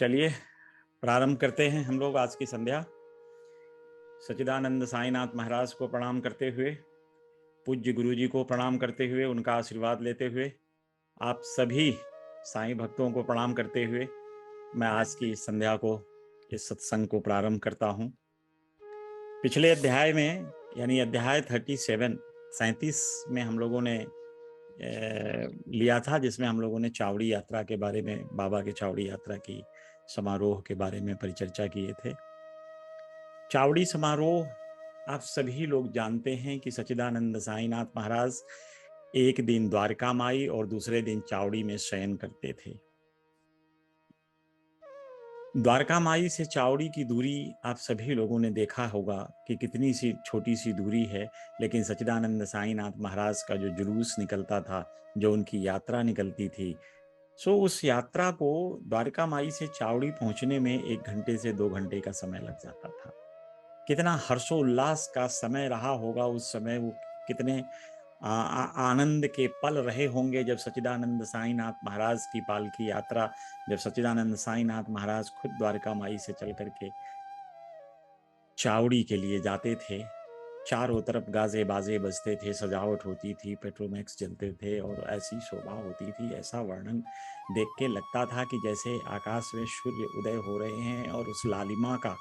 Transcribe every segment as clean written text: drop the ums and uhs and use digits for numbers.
चलिए प्रारंभ करते हैं हम लोग आज की संध्या। सच्चिदानंद साईनाथ महाराज को प्रणाम करते हुए, पूज्य गुरु जी को प्रणाम करते हुए, उनका आशीर्वाद लेते हुए, आप सभी साईं भक्तों को प्रणाम करते हुए मैं आज की संध्या को, इस सत्संग को प्रारंभ करता हूं। पिछले अध्याय में यानी अध्याय 37 में हम लोगों ने लिया था, जिसमें हम लोगों ने चावड़ी यात्रा के बारे में, बाबा के चावड़ी यात्रा की समारोह के बारे में परिचर्चा किए थे। चावड़ी समारोह आप सभी लोग जानते हैं कि सच्चिदानंद साईनाथ महाराज एक दिन द्वारका माई और दूसरे दिन चावड़ी में शयन करते थे। द्वारका माई से चावड़ी की दूरी आप सभी लोगों ने देखा होगा कि कितनी सी छोटी सी दूरी है, लेकिन सच्चिदानंद साईनाथ महाराज का जो जुलूस निकलता था, जो उनकी यात्रा निकलती थी, उस यात्रा को द्वारका माई से चावड़ी पहुंचने में 1 घंटे से 2 घंटे का समय लग जाता था। कितना हर्षोल्लास का समय रहा होगा उस समय, वो कितने आनंद के पल रहे होंगे जब सच्चिदानंद साईनाथ महाराज की पालकी यात्रा, जब सच्चिदानंद साईनाथ महाराज खुद द्वारका माई से चल करके चावड़ी के लिए जाते थे। चारों तरफ गाजे बाजे बजते थे, सजावट होती थी, पेट्रोमैक्स जलते थे और ऐसी शोभा होती थी, ऐसा वर्णन देख के लगता था कि जैसे आकाश में सूर्य उदय हो रहे हैं और उस लालिमा का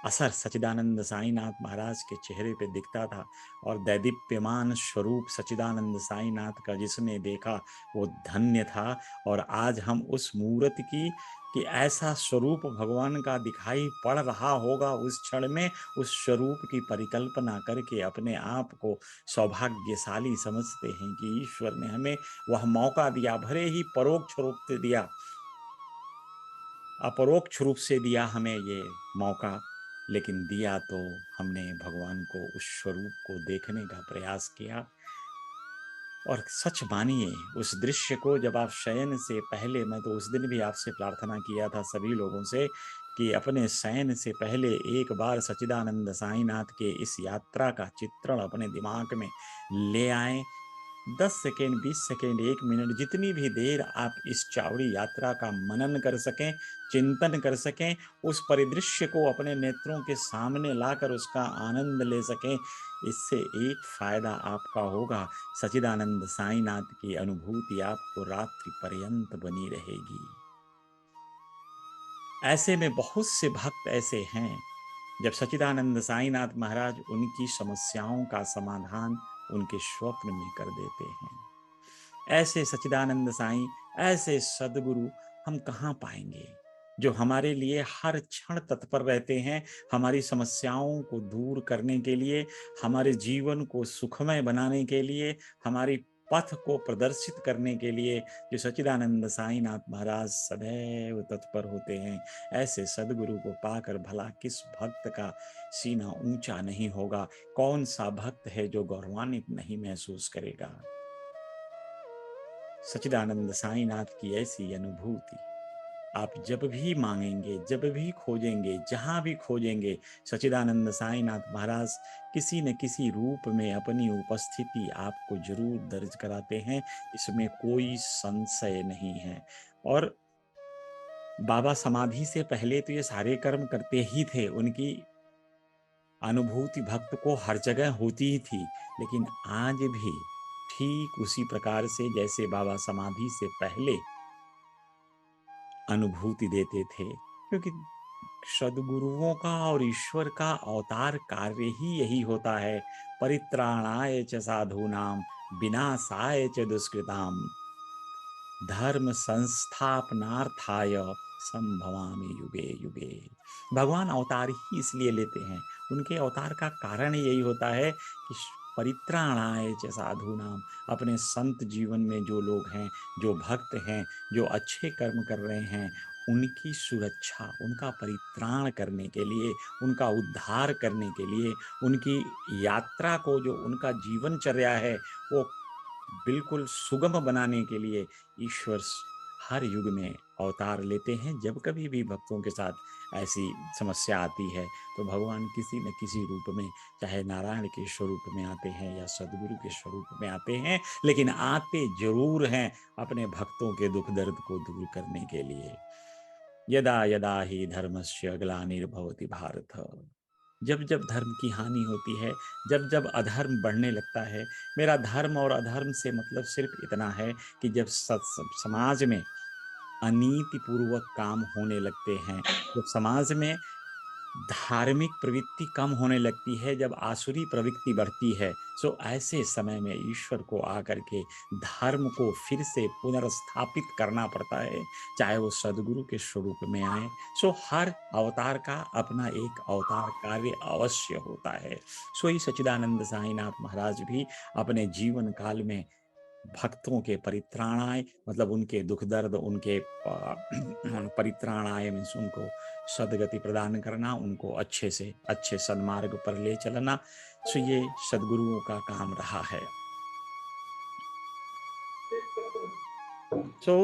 असर सच्चिदानंद साईनाथ महाराज के चेहरे पे दिखता था। और दैदीप्यमान स्वरूप सच्चिदानंद साईनाथ का जिसने देखा वो धन्य था। और आज हम उस मूर्त की कि ऐसा स्वरूप भगवान का दिखाई पड़ रहा होगा उस क्षण में, उस स्वरूप की परिकल्पना करके अपने आप को सौभाग्यशाली समझते हैं कि ईश्वर ने हमें वह मौका दिया। भले ही परोक्ष रूप से दिया, अपरोक्ष रूप से दिया हमें ये मौका, लेकिन दिया तो हमने भगवान को, उस स्वरूप को देखने का प्रयास किया। और सच मानिए उस दृश्य को, जब आप शयन से पहले, मैं तो उस दिन भी आपसे प्रार्थना किया था सभी लोगों से कि अपने शयन से पहले एक बार सच्चिदानंद साईनाथ के इस यात्रा का चित्रण अपने दिमाग में ले आएं। 10 सेकेंड, 20 सेकेंड, 1 मिनट, जितनी भी देर आप इस चावड़ी यात्रा का मनन कर सकें, चिंतन कर सकें, उस परिदृश्य को अपने नेत्रों के सामने लाकर उसका आनंद ले सकें, इससे एक फायदा आपका होगा, सच्चिदानंद साईनाथ की अनुभूति आपको रात्रि पर्यंत बनी रहेगी। ऐसे में बहुत से भक्त ऐसे हैं, जब सच्चिदानंद साईनाथ महाराज उनकी समस्याओं का समाधान उनके स्वप्न में कर देते हैं। ऐसे सच्चिदानंद साईं, ऐसे सदगुरु हम कहाँ पाएंगे, जो हमारे लिए हर क्षण तत्पर रहते हैं, हमारी समस्याओं को दूर करने के लिए, हमारे जीवन को सुखमय बनाने के लिए, हमारी पथ को प्रदर्शित करने के लिए। जो सच्चिदानंद साईनाथ महाराज सदैव तत्पर होते हैं, ऐसे सदगुरु को पाकर भला किस भक्त का सीना ऊंचा नहीं होगा? कौन सा भक्त है जो गौरवान्वित नहीं महसूस करेगा? सच्चिदानंद साईनाथ की ऐसी अनुभूति आप जब भी मांगेंगे, जब भी खोजेंगे, जहां भी खोजेंगे, सच्चिदानंद साईनाथ महाराज किसी न किसी रूप में अपनी उपस्थिति आपको जरूर दर्ज कराते हैं, इसमें कोई संशय नहीं है। और बाबा समाधि से पहले तो ये सारे कर्म करते ही थे, उनकी अनुभूति भक्त को हर जगह होती ही थी, लेकिन आज भी ठीक उसी प्रकार से जैसे बाबा समाधि से पहले अनुभूति देते थे, क्योंकि सदगुरुओं का और ईश्वर का अवतार कार्य ही यही होता है, परित्राणाय च साधूनाम विनाशाय च दुष्कृताम धर्म संस्थापनार्थाय संभवामि युगे युगे। भगवान अवतार ही इसलिए लेते हैं, उनके अवतार का कारण यही होता है कि परित्राणाय च साधूनाम, अपने संत जीवन में जो लोग हैं, जो भक्त हैं, जो अच्छे कर्म कर रहे हैं, उनकी सुरक्षा, उनका परित्राण करने के लिए, उनका उद्धार करने के लिए, उनकी यात्रा को, जो उनका जीवनचर्या है वो बिल्कुल सुगम बनाने के लिए ईश्वर हर युग में अवतार लेते हैं। जब कभी भी भक्तों के साथ ऐसी समस्या आती है तो भगवान किसी न किसी रूप में, चाहे नारायण के स्वरूप में आते हैं या सदगुरु के स्वरूप में आते हैं, लेकिन आते जरूर हैं अपने भक्तों के दुख दर्द को दूर करने के लिए। यदा यदा ही धर्मस्य ग्लानिर्भवति भारत। जब जब धर्म की हानि होती है, जब जब अधर्म बढ़ने लगता है, मेरा धर्म और अधर्म से मतलब सिर्फ इतना है कि जब समाज में अनीतिपूर्वक काम होने लगते हैं, जब समाज में धार्मिक प्रवृत्ति कम होने लगती है, जब आसुरी प्रवृत्ति बढ़ती है, सो ऐसे समय में ईश्वर को आकर के धर्म को फिर से पुनर्स्थापित करना पड़ता है, चाहे वो सदगुरु के स्वरूप में आए। सो हर अवतार का अपना एक अवतार कार्य अवश्य होता है। सो ही सच्चिदानंद साईनाथ महाराज भी अपने जीवन काल में भक्तों के परित्राणाय मतलब उनके दुख दर्द, उनके परित्राणाय मीन्स उनको सदगति प्रदान करना, उनको अच्छे से अच्छे सन्मार्ग पर ले चलना। सो ये सदगुरुओं का काम रहा है। सो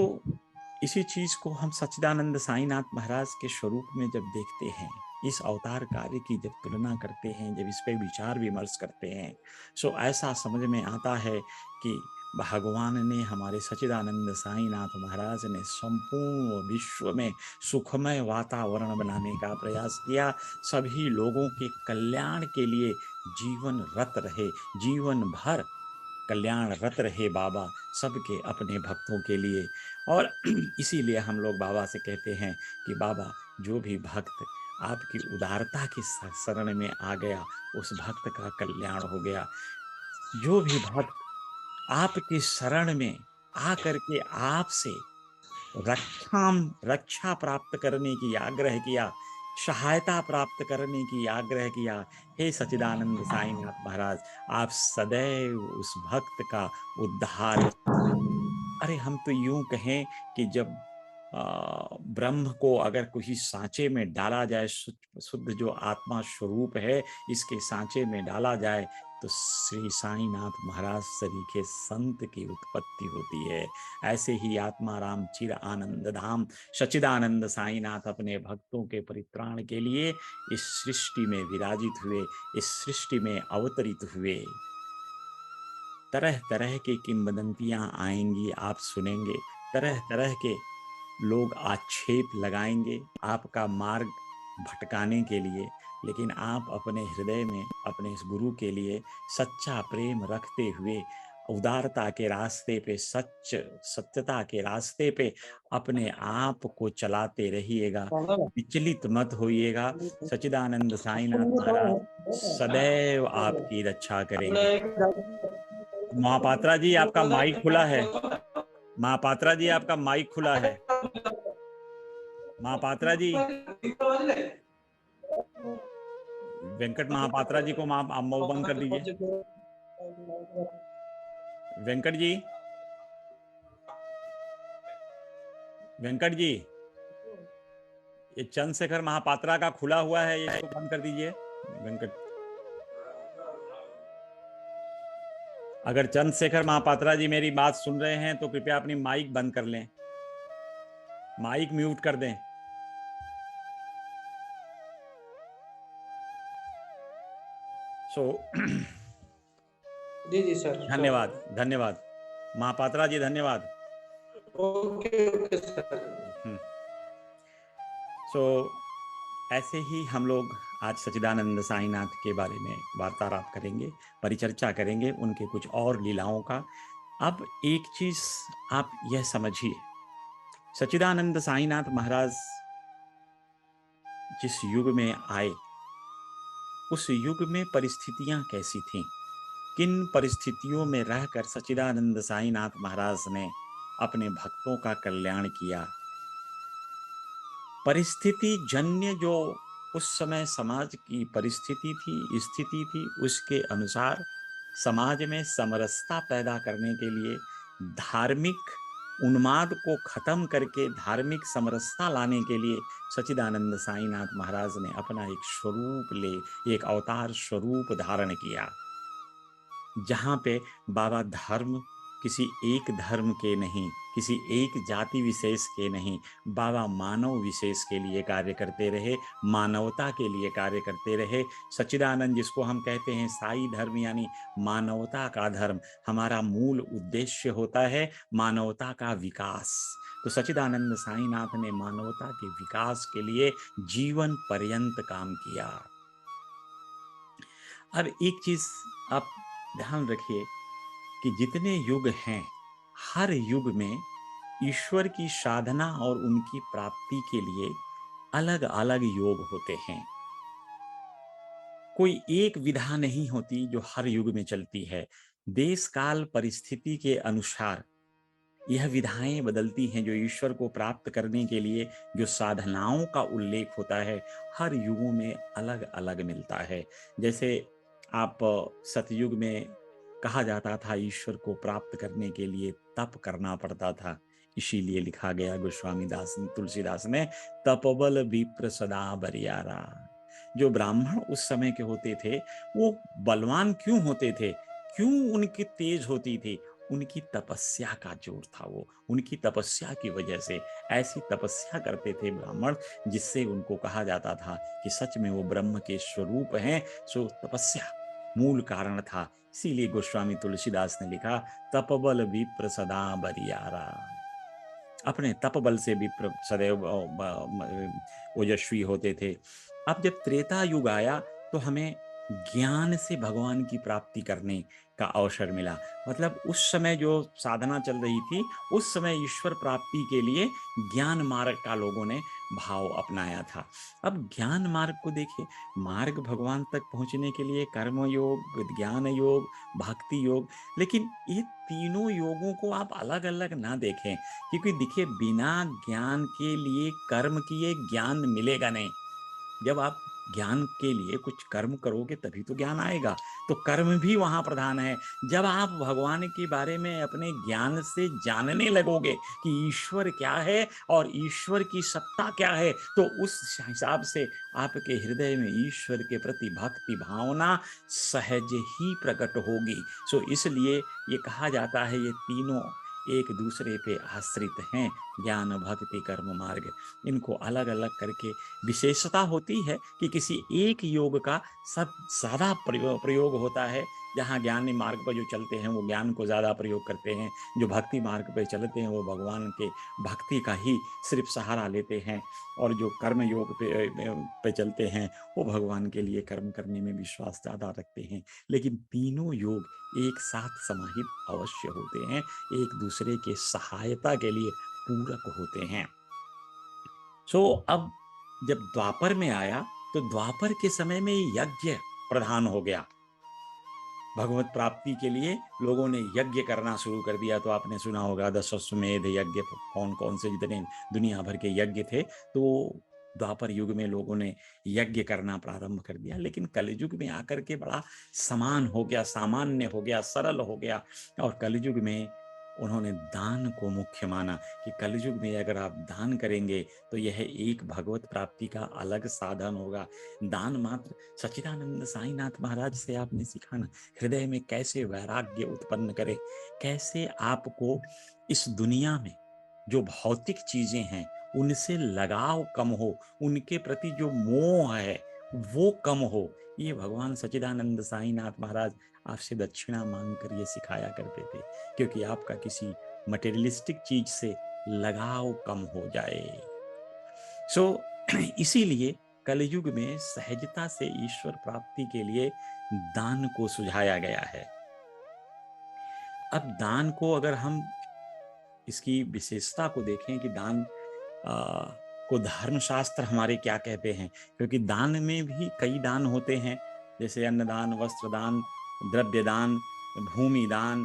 इसी चीज को हम सच्चिदानंद साईनाथ महाराज के स्वरूप में जब देखते हैं, इस अवतार कार्य की जब तुलना करते हैं, जब इस पे विचार विमर्श करते हैं, सो ऐसा समझ में आता है कि भगवान ने, हमारे सच्चिदानंद साईनाथ महाराज ने संपूर्ण विश्व में सुखमय वातावरण बनाने का प्रयास किया, सभी लोगों के कल्याण के लिए जीवन रत रहे, जीवन भर कल्याण रत रहे बाबा सबके अपने भक्तों के लिए। और इसीलिए हम लोग बाबा से कहते हैं कि बाबा जो भी भक्त आपकी उदारता की शरण में आ गया, उस भक्त का कल्याण हो गया। जो भी भक्त आपकी शरण में आकर के आपसे रक्षा प्राप्त करने की आग्रह किया, सहायता प्राप्त करने की आग्रह किया, हे सच्चिदानंद साईनाथ महाराज आप सदैव उस भक्त का उद्धार। अरे हम तो यूं कहें कि जब ब्रह्म को अगर किसी सांचे में डाला जाए, शुद्ध जो आत्मा स्वरूप है इसके सांचे में डाला जाए, तो श्री साईनाथ महाराज सरीखे संत की उत्पत्ति होती है। ऐसे ही आत्माराम चिर आनंद धाम सच्चिदानंद साईनाथ अपने भक्तों के परित्राण के लिए इस सृष्टि में विराजित हुए, इस सृष्टि में अवतरित हुए। तरह तरह की किंवदंतियां आएंगी, आप सुनेंगे, तरह तरह के लोग आक्षेप लगाएंगे आपका मार्ग भटकाने के लिए, लेकिन आप अपने हृदय में अपने इस गुरु के लिए सच्चा प्रेम रखते हुए उदारता के रास्ते पे, सत्यता के रास्ते पे अपने आप को चलाते रहिएगा, विचलित मत होइएगा। सच्चिदानंद साईनाथ महाराज सदैव आपकी रक्षा करेंगे। महापात्रा जी आपका माइक खुला है, महापात्रा जी आपका माइक खुला है, महापात्रा जी, वेंकट महापात्रा जी को माइक बंद कर दीजिए। वेंकट जी, वेंकट जी, ये चंद्रशेखर महापात्रा का खुला हुआ है, ये इसको बंद कर दीजिए। वेंकट, अगर चंद्रशेखर महापात्रा जी मेरी बात सुन रहे हैं तो कृपया अपनी माइक बंद कर लें, माइक म्यूट कर दें। जी जी सर, धन्यवाद धन्यवाद महापात्रा जी, धन्यवाद। Okay okay sir. ऐसे ही हम लोग आज सच्चिदानंद साईनाथ के बारे में वार्तालाप करेंगे, परिचर्चा करेंगे उनके कुछ और लीलाओं का। अब एक चीज आप यह समझिए, सच्चिदानंद साईनाथ महाराज जिस युग में आए, उस युग में परिस्थितियां कैसी थीं, किन परिस्थितियों में रहकर सच्चिदानंद साईनाथ महाराज ने अपने भक्तों का कल्याण किया। परिस्थिति जन्य जो उस समय समाज की परिस्थिति थी, स्थिति थी, उसके अनुसार समाज में समरसता पैदा करने के लिए, धार्मिक उन्माद को खत्म करके धार्मिक समरसता लाने के लिए सच्चिदानंद साईनाथ महाराज ने अपना एक स्वरूप एक अवतार स्वरूप धारण किया, जहां पे बाबा धर्म किसी एक धर्म के नहीं, किसी एक जाति विशेष के नहीं, बाबा मानव विशेष के लिए कार्य करते रहे, मानवता के लिए कार्य करते रहे। सच्चिदानंद, जिसको हम कहते हैं साई धर्म यानी मानवता का धर्म, हमारा मूल उद्देश्य होता है मानवता का विकास। तो सच्चिदानंद साईनाथ ने मानवता के विकास के लिए जीवन पर्यंत काम किया। अब एक चीज आप ध्यान रखिए कि जितने युग हैं, हर युग में ईश्वर की साधना और उनकी प्राप्ति के लिए अलग अलग योग होते हैं। कोई एक विधा नहीं होती जो हर युग में चलती है। देश काल परिस्थिति के अनुसार यह विधाएं बदलती हैं। जो ईश्वर को प्राप्त करने के लिए जो साधनाओं का उल्लेख होता है, हर युगों में अलग अलग मिलता है। जैसे आप सतयुग में कहा जाता था ईश्वर को प्राप्त करने के लिए तप करना पड़ता था, इसीलिए लिखा गया गोस्वामी दास तुलसीदास ने, तपबल विप्र सदा बरियारा। जो ब्राह्मण उस समय के होते थे वो बलवान क्यों होते थे, क्यों उनकी तेज होती थी? उनकी तपस्या का जोर था। वो उनकी तपस्या की वजह से ऐसी तपस्या करते थे ब्राह्मण, जिससे उनको कहा जाता था कि सच में वो ब्रह्म के स्वरूप हैं। सो तपस्या मूल कारण था। इसीलिए गोस्वामी तुलसीदास ने लिखा, तपबल विप्र सदा बरियारा। अपने तप बल से विप्र सदैव ओजस्वी होते थे। अब जब त्रेता युग आया तो हमें ज्ञान से भगवान की प्राप्ति करने का अवसर मिला। मतलब उस समय जो साधना चल रही थी, उस समय ईश्वर प्राप्ति के लिए ज्ञान मार्ग का लोगों ने भाव अपनाया था। अब ज्ञान मार्ग को देखिए, मार्ग भगवान तक पहुंचने के लिए कर्म योग, ज्ञान योग, भक्ति योग, लेकिन ये तीनों योगों को आप अलग अलग ना देखें, क्योंकि देखिए बिना ज्ञान के लिए कर्म किए ज्ञान मिलेगा नहीं। जब आप ज्ञान के लिए कुछ कर्म करोगे तभी तो ज्ञान आएगा। तो कर्म भी वहां प्रधान है। जब आप भगवान के बारे में अपने ज्ञान से जानने लगोगे कि ईश्वर क्या है और ईश्वर की सत्ता क्या है, तो उस हिसाब से आपके हृदय में ईश्वर के प्रति भक्ति भावना सहज ही प्रकट होगी। सो इसलिए ये कहा जाता है ये तीनों एक दूसरे पे आश्रित हैं, ज्ञान भक्ति कर्म मार्ग। इनको अलग अलग करके विशेषता होती है कि किसी एक योग का सब ज्यादा प्रयोग होता है। जहाँ ज्ञानी मार्ग पर जो चलते हैं वो ज्ञान को ज्यादा प्रयोग करते हैं, जो भक्ति मार्ग पर चलते हैं वो भगवान के भक्ति का ही सिर्फ सहारा लेते हैं, और जो कर्म योग पे चलते हैं वो भगवान के लिए कर्म करने में विश्वास ज्यादा रखते हैं। लेकिन तीनों योग एक साथ समाहित अवश्य होते हैं, एक दूसरे के सहायता के लिए पूरक होते हैं। अब जब द्वापर में आया तो द्वापर के समय में यज्ञ प्रधान हो गया। भगवत प्राप्ति के लिए लोगों ने यज्ञ करना शुरू कर दिया। तो आपने सुना होगा दशाश्वमेध यज्ञ, कौन कौन से जितने दुनिया भर के यज्ञ थे, तो द्वापर युग में लोगों ने यज्ञ करना प्रारंभ कर दिया। लेकिन कलयुग में आकर के बड़ा समान हो गया, सामान्य हो गया, सरल हो गया। और कलयुग में उन्होंने दान को मुख्य माना कि कलयुग में अगर आप दान करेंगे तो यह एक भगवत प्राप्ति का अलग साधन होगा। दान मात्र सच्चिदानंद साईनाथ महाराज से आपने सीखा ना, हृदय में कैसे वैराग्य उत्पन्न करे, कैसे आपको इस दुनिया में जो भौतिक चीजें हैं उनसे लगाव कम हो, उनके प्रति जो मोह है वो कम हो। ये भगवान सच्चिदानंद साईनाथ महाराज आपसे दक्षिणा मांगकर ये सिखाया करते थे, क्योंकि आपका किसी मटेरियलिस्टिक चीज से लगाव कम हो जाए। इसीलिए कलयुग में सहजता से ईश्वर प्राप्ति के लिए दान को सुझाया गया है। अब दान को अगर हम इसकी विशेषता को देखें कि दान को धर्मशास्त्र हमारे क्या कहते हैं, क्योंकि दान में भी कई दान होते हैं, जैसे अन्नदान, वस्त्र दान, द्रव्य दान, भूमि दान,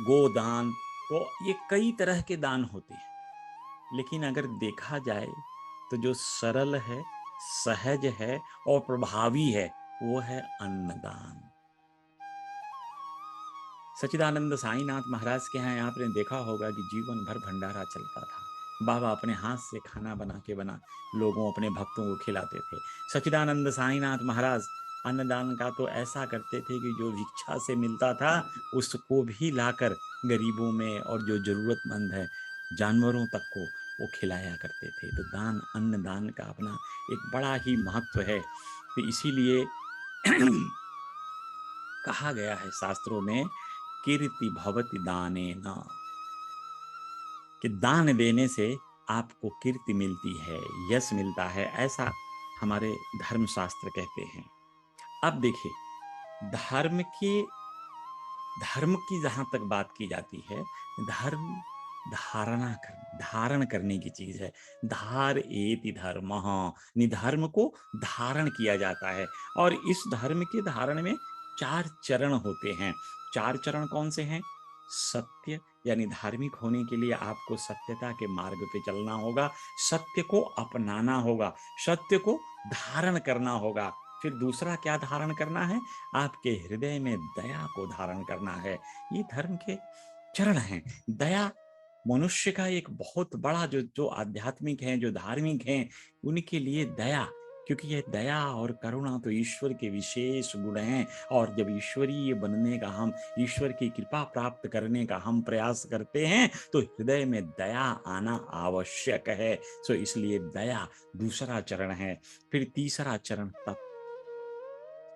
गोदान, तो ये कई तरह के दान होते हैं। लेकिन अगर देखा जाए तो जो सरल है, सहज है और प्रभावी है वो है अन्नदान। सच्चिदानंद साईनाथ महाराज के यहाँ आपने देखा होगा कि जीवन भर भंडारा चलता था। बाबा अपने हाथ से खाना बना लोगों, अपने भक्तों को खिलाते थे। सच्चिदानंद साईनाथ महाराज अन्नदान का तो ऐसा करते थे कि जो भिक्षा से मिलता था उसको भी लाकर गरीबों में और जो जरूरतमंद है जानवरों तक को वो खिलाया करते थे। तो दान, अन्नदान का अपना एक बड़ा ही महत्व है। तो इसीलिए कहा गया है शास्त्रों में, कीर्ति भवति दानेन, कि दान देने से आपको कीर्ति मिलती है, यश मिलता है, ऐसा हमारे धर्मशास्त्र कहते हैं। अब देखिए, धर्म के धर्म की जहां तक बात की जाती है, धर्म धारण करने की चीज है। धार एति धर्म, निधर्म को धारण किया जाता है। और इस धर्म के धारण में 4 चरण होते हैं। 4 चरण कौन से हैं? सत्य, यानी धार्मिक होने के लिए आपको सत्यता के मार्ग पे चलना होगा, सत्य को अपनाना होगा, सत्य को धारण करना होगा। फिर दूसरा क्या धारण करना है? आपके हृदय में दया को धारण करना है। ये धर्म के चरण हैं। दया मनुष्य का एक बहुत बड़ा जो जो आध्यात्मिक है, जो धार्मिक हैं, उनके लिए दया, क्योंकि ये दया और करुणा तो ईश्वर के विशेष गुण हैं। और जब ईश्वरीय बनने का, हम ईश्वर की कृपा प्राप्त करने का हम प्रयास करते हैं, तो हृदय में दया आना आवश्यक है। सो इसलिए दया दूसरा चरण है। फिर तीसरा चरण तप।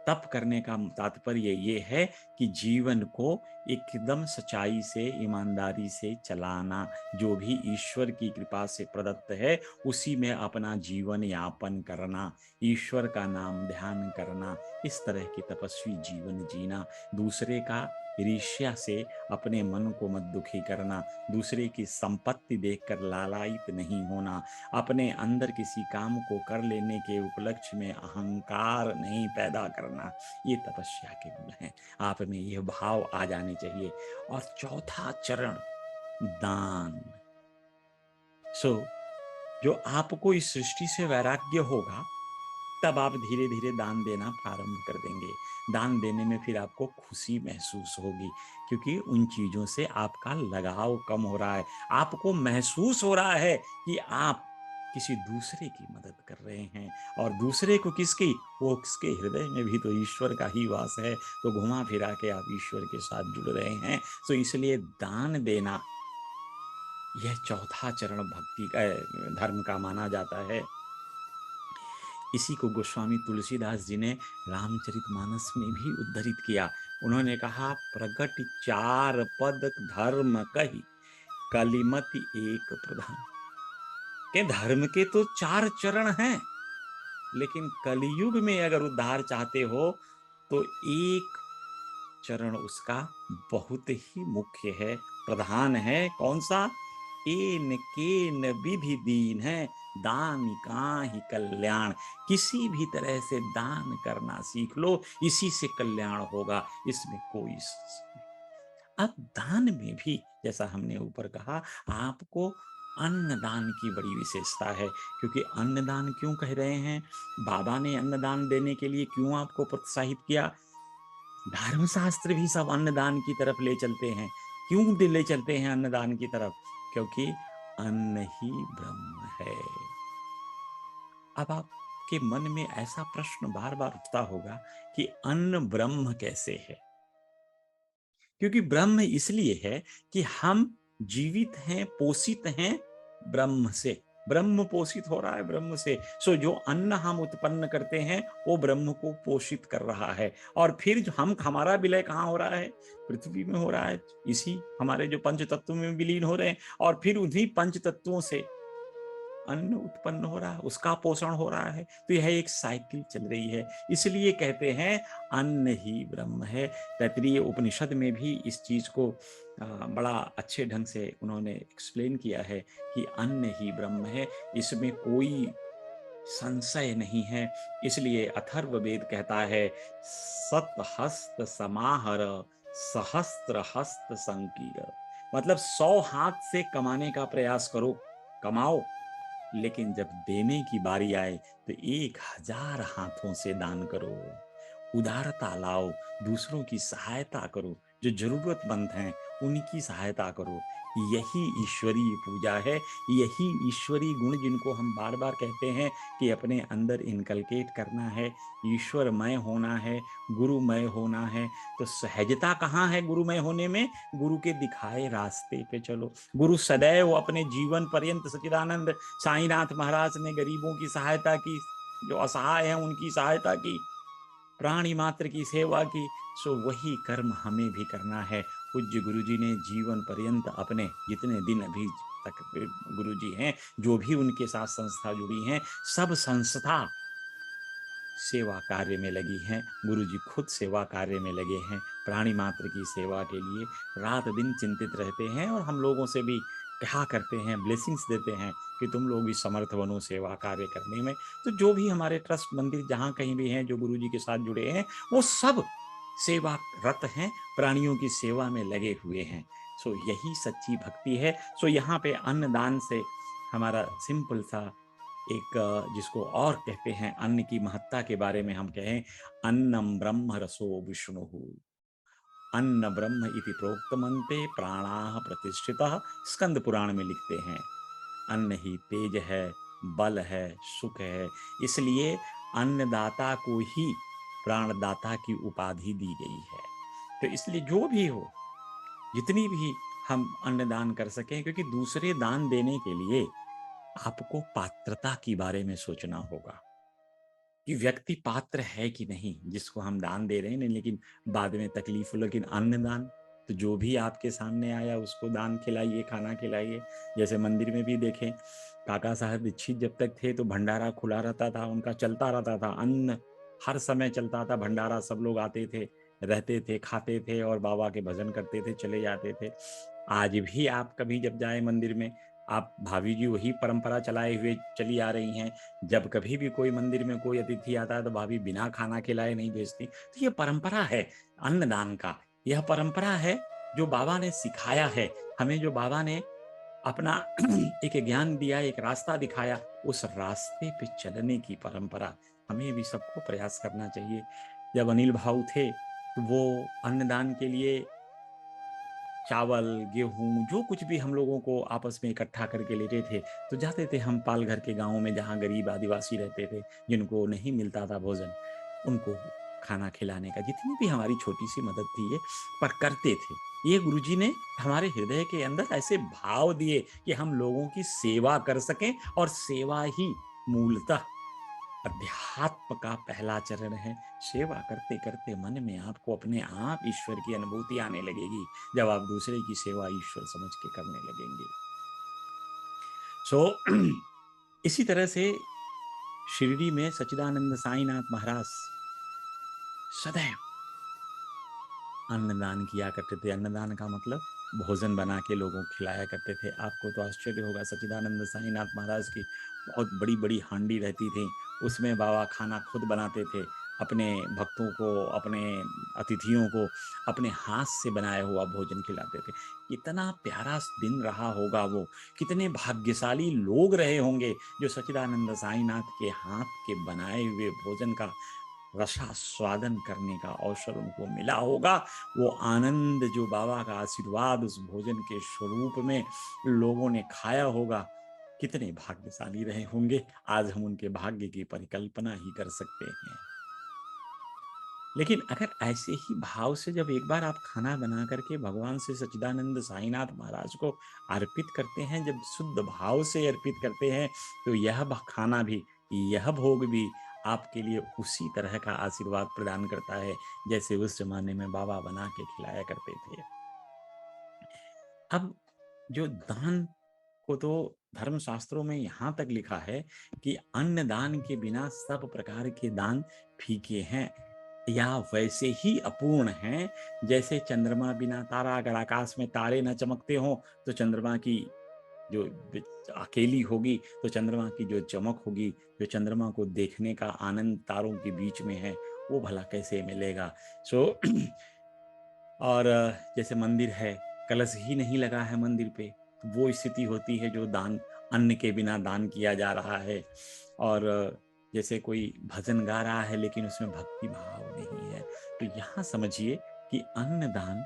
तप करने का तात्पर्य ये है कि जीवन को एकदम सच्चाई से, ईमानदारी से चलाना, जो भी ईश्वर की कृपा से प्रदत्त है उसी में अपना जीवन यापन करना, ईश्वर का नाम ध्यान करना, इस तरह की तपस्वी जीवन जीना। दूसरे का ईर्ष्या से अपने मन को मत दुखी करना, दूसरे की संपत्ति देखकर लालायित नहीं होना, अपने अंदर किसी काम को कर लेने के उपलक्ष्य में अहंकार नहीं पैदा करना, ये तपस्या के गुण हैं। आप में यह भाव आ जाने चाहिए। और चौथा चरण दान। जो आपको इस सृष्टि से वैराग्य होगा, तब आप धीरे धीरे दान देना प्रारंभ कर देंगे। दान देने में फिर आपको खुशी महसूस होगी, क्योंकि उन चीजों से आपका लगाव कम हो रहा है। आपको महसूस हो रहा है कि आप किसी दूसरे की मदद कर रहे हैं। और दूसरे को किसकी? वो किसके हृदय में भी तो ईश्वर का ही वास है। तो घुमा फिरा के आप ईश्वर के साथ जुड़ रहे हैं। तो इसलिए दान देना, यह चौथा चरण भक्ति का, धर्म का माना जाता है। इसी को गोस्वामी तुलसीदास जी ने रामचरितमानस में भी उद्धृत किया। उन्होंने कहा, प्रगट 4 पद धर्म कही, कलिमति एक प्रधान। के धर्म के तो 4 चरण हैं, लेकिन कलयुग में अगर उद्धार चाहते हो तो एक चरण उसका बहुत ही मुख्य है, प्रधान है। कौन सा? एन केन विधि दीन है, दान का ही कल्याण। किसी भी तरह से दान करना सीख लो, इसी से कल्याण होगा, इसमें कोई अब दान में भी, जैसा हमने ऊपर कहा, आपको अन्नदान की बड़ी विशेषता है। क्योंकि अन्नदान क्यों कह रहे हैं? बाबा ने अन्नदान देने के लिए क्यों आपको प्रोत्साहित किया? धर्मशास्त्र भी सब अन्नदान की तरफ ले चलते हैं। क्यों ले चलते हैं अन्नदान की तरफ? क्योंकि अन्न ही ब्रह्म है। अब आपके मन में ऐसा प्रश्न बार बार उठता होगा कि अन्न ब्रह्म कैसे है? क्योंकि ब्रह्म इसलिए है कि हम जीवित हैं, पोषित हैं ब्रह्म से। ब्रह्म पोषित हो रहा है ब्रह्म से। सो जो अन्न हम उत्पन्न करते हैं वो ब्रह्म को पोषित कर रहा है। और फिर जो हमारा विलय कहाँ हो रहा है? पृथ्वी में हो रहा है। इसी हमारे जो पंच तत्व में विलीन हो रहे हैं, और फिर उन्हीं पंच तत्वों से अन्न उत्पन्न हो रहा है, उसका पोषण हो रहा है। तो यह एक साइकिल चल रही है। इसलिए कहते हैं अन्न ही ब्रह्म है। तैत्तिरीय उपनिषद में भी इस चीज को बड़ा अच्छे ढंग से उन्होंने एक्सप्लेन किया है कि अन्न ही ब्रह्म है, इसमें कोई संशय नहीं है। इसलिए अथर्ववेद कहता है, सत हस्त समाहर सहस्त्र हस्त संकीर। मतलब 100 हाथ से कमाने का प्रयास करो, कमाओ, लेकिन जब देने की बारी आए तो 1000 हाथों से दान करो, उदारता लाओ, दूसरों की सहायता करो, जो जरूरतमंद हैं उनकी सहायता करो। यही ईश्वरीय पूजा है, यही ईश्वरीय गुण जिनको हम बार बार कहते हैं कि अपने अंदर इनकलकेट करना है, ईश्वरमय होना है, गुरुमय होना है। तो सहजता कहाँ है गुरुमय होने में? गुरु के दिखाए रास्ते पे चलो। गुरु सदैव अपने जीवन पर्यंत सच्चिदानंद साईनाथ महाराज ने गरीबों की सहायता की, जो असहाय हैं उनकी सहायता की, प्राणी मात्र की सेवा की। सो वही कर्म हमें भी करना है। पूज्य गुरु जी ने जीवन पर्यंत अपने जितने दिन अभी तक गुरु जी हैं, जो भी उनके साथ संस्था जुड़ी हैं, सब संस्था सेवा कार्य में लगी हैं। गुरु जी खुद सेवा कार्य में लगे हैं, प्राणी मात्र की सेवा के लिए रात दिन चिंतित रहते हैं, और हम लोगों से भी कहा करते हैं, ब्लेसिंग्स देते हैं कि तुम लोग भी समर्थ बनो सेवा कार्य करने में। तो जो भी हमारे ट्रस्ट मंदिर जहाँ कहीं भी हैं, जो गुरु जी के साथ जुड़े हैं, वो सब सेवारत हैं, प्राणियों की सेवा में लगे हुए हैं। सो यही सच्ची भक्ति है। सो यहाँ पे अन्नदान से हमारा सिंपल सा एक जिसको और कहते हैं अन्न की महत्ता के बारे में हम कहें, अन्नम ब्रह्म रसो विष्णु। अन्न ब्रह्म इति प्रोक्तमन्ते प्राणाः प्रतिष्ठितः, स्कंद पुराण में लिखते हैं। अन्न ही तेज है, बल है, सुख है। इसलिए अन्नदाता को ही प्राणदाता की उपाधि दी गई है। तो इसलिए जो भी हो, जितनी भी हम अन्नदान कर सकें, क्योंकि दूसरे दान देने के लिए आपको पात्रता के बारे में सोचना होगा कि व्यक्ति पात्र है कि नहीं, जिसको हम दान दे रहे हैं। लेकिन बाद में तकलीफ हो। लेकिन अन्नदान तो जो भी आपके सामने आया उसको दान खिलाइए, खाना खिलाइए। जैसे मंदिर में भी देखें, काका साहब दीक्षित जब तक थे तो भंडारा खुला रहता था, उनका चलता रहता था, अन्न हर समय चलता था, भंडारा, सब लोग आते थे, रहते थे, खाते थे और बाबा के भजन करते थे, चले जाते थे। आज भी आप कभी जब जाए मंदिर में, आप भाभी जी वही परंपरा चलाए हुए चली आ रही हैं। जब कभी भी कोई मंदिर में कोई अतिथि आता है तो भाभी बिना खाना खिलाए नहीं भेजती। तो ये परंपरा है अन्नदान का, यह परंपरा है जो बाबा ने सिखाया है हमें, जो बाबा ने अपना एक ज्ञान दिया, एक रास्ता दिखाया, उस रास्ते पे चलने की परंपरा हमें भी सबको प्रयास करना चाहिए। जब अनिल भाऊ थे तो वो अन्नदान के लिए चावल, गेहूं, जो कुछ भी हम लोगों को आपस में इकट्ठा करके लेते थे, तो जाते थे हम पालघर के गांवों में, जहां गरीब आदिवासी रहते थे, जिनको नहीं मिलता था भोजन, उनको खाना खिलाने का जितनी भी हमारी छोटी सी मदद थी ये पर करते थे। ये गुरुजी ने हमारे हृदय के अंदर ऐसे भाव दिए कि हम लोगों की सेवा कर सकें, और सेवा ही मूलतः अध्यात्म का पहला चरण है। सेवा करते करते मन में आपको अपने आप ईश्वर की अनुभूति आने लगेगी, जब आप दूसरे की सेवा ईश्वर समझ के करने लगेंगे। इसी तरह से शिरडी में सच्चिदानंद साईनाथ महाराज सदैव अन्नदान किया करते थे। अन्नदान का मतलब भोजन बना के लोगों को खिलाया करते थे। आपको तो आश्चर्य होगा, सच्चिदानंद साईनाथ महाराज की बहुत बड़ी बड़ी हांडी रहती थी, उसमें बाबा खाना खुद बनाते थे, अपने भक्तों को, अपने अतिथियों को अपने हाथ से बनाया हुआ भोजन खिलाते थे। कितना प्यारा दिन रहा होगा वो, कितने भाग्यशाली लोग रहे होंगे जो सच्चिदानंद साईनाथ के हाथ के बनाए हुए भोजन का रसास्वादन करने का अवसर उनको मिला होगा। वो आनंद जो बाबा का आशीर्वाद उस भोजन के स्वरूप में लोगों ने खाया होगा, कितने भाग्यशाली रहे होंगे। आज हम उनके भाग्य की परिकल्पना ही कर सकते हैं। लेकिन अगर ऐसे ही भाव से जब एक बार आप खाना बना करके भगवान से सच्चिदानंद साईनाथ महाराज को अर्पित करते हैं, जब शुद्ध भाव से अर्पित करते हैं, तो यह खाना भी, यह भोग भी आपके लिए उसी तरह का आशीर्वाद प्रदान करता है जैसे उस जमाने में बाबा बना के खिलाया करते थे। अब जो दान को तो धर्म शास्त्रों में यहाँ तक लिखा है कि अन्न दान के बिना सब प्रकार के दान फीके हैं या वैसे ही अपूर्ण हैं जैसे चंद्रमा बिना तारा। अगर आकाश में तारे न चमकते हो तो चंद्रमा की जो अकेली होगी, तो चंद्रमा की जो चमक होगी, जो चंद्रमा को देखने का आनंद तारों के बीच में है, वो भला कैसे मिलेगा। और जैसे मंदिर है, कलश ही नहीं लगा है मंदिर पे, तो वो स्थिति होती है जो दान, अन्न के बिना दान किया जा रहा है। और जैसे कोई भजन गा रहा है लेकिन उसमें भक्ति भाव नहीं है, तो यहाँ समझिए कि अन्न दान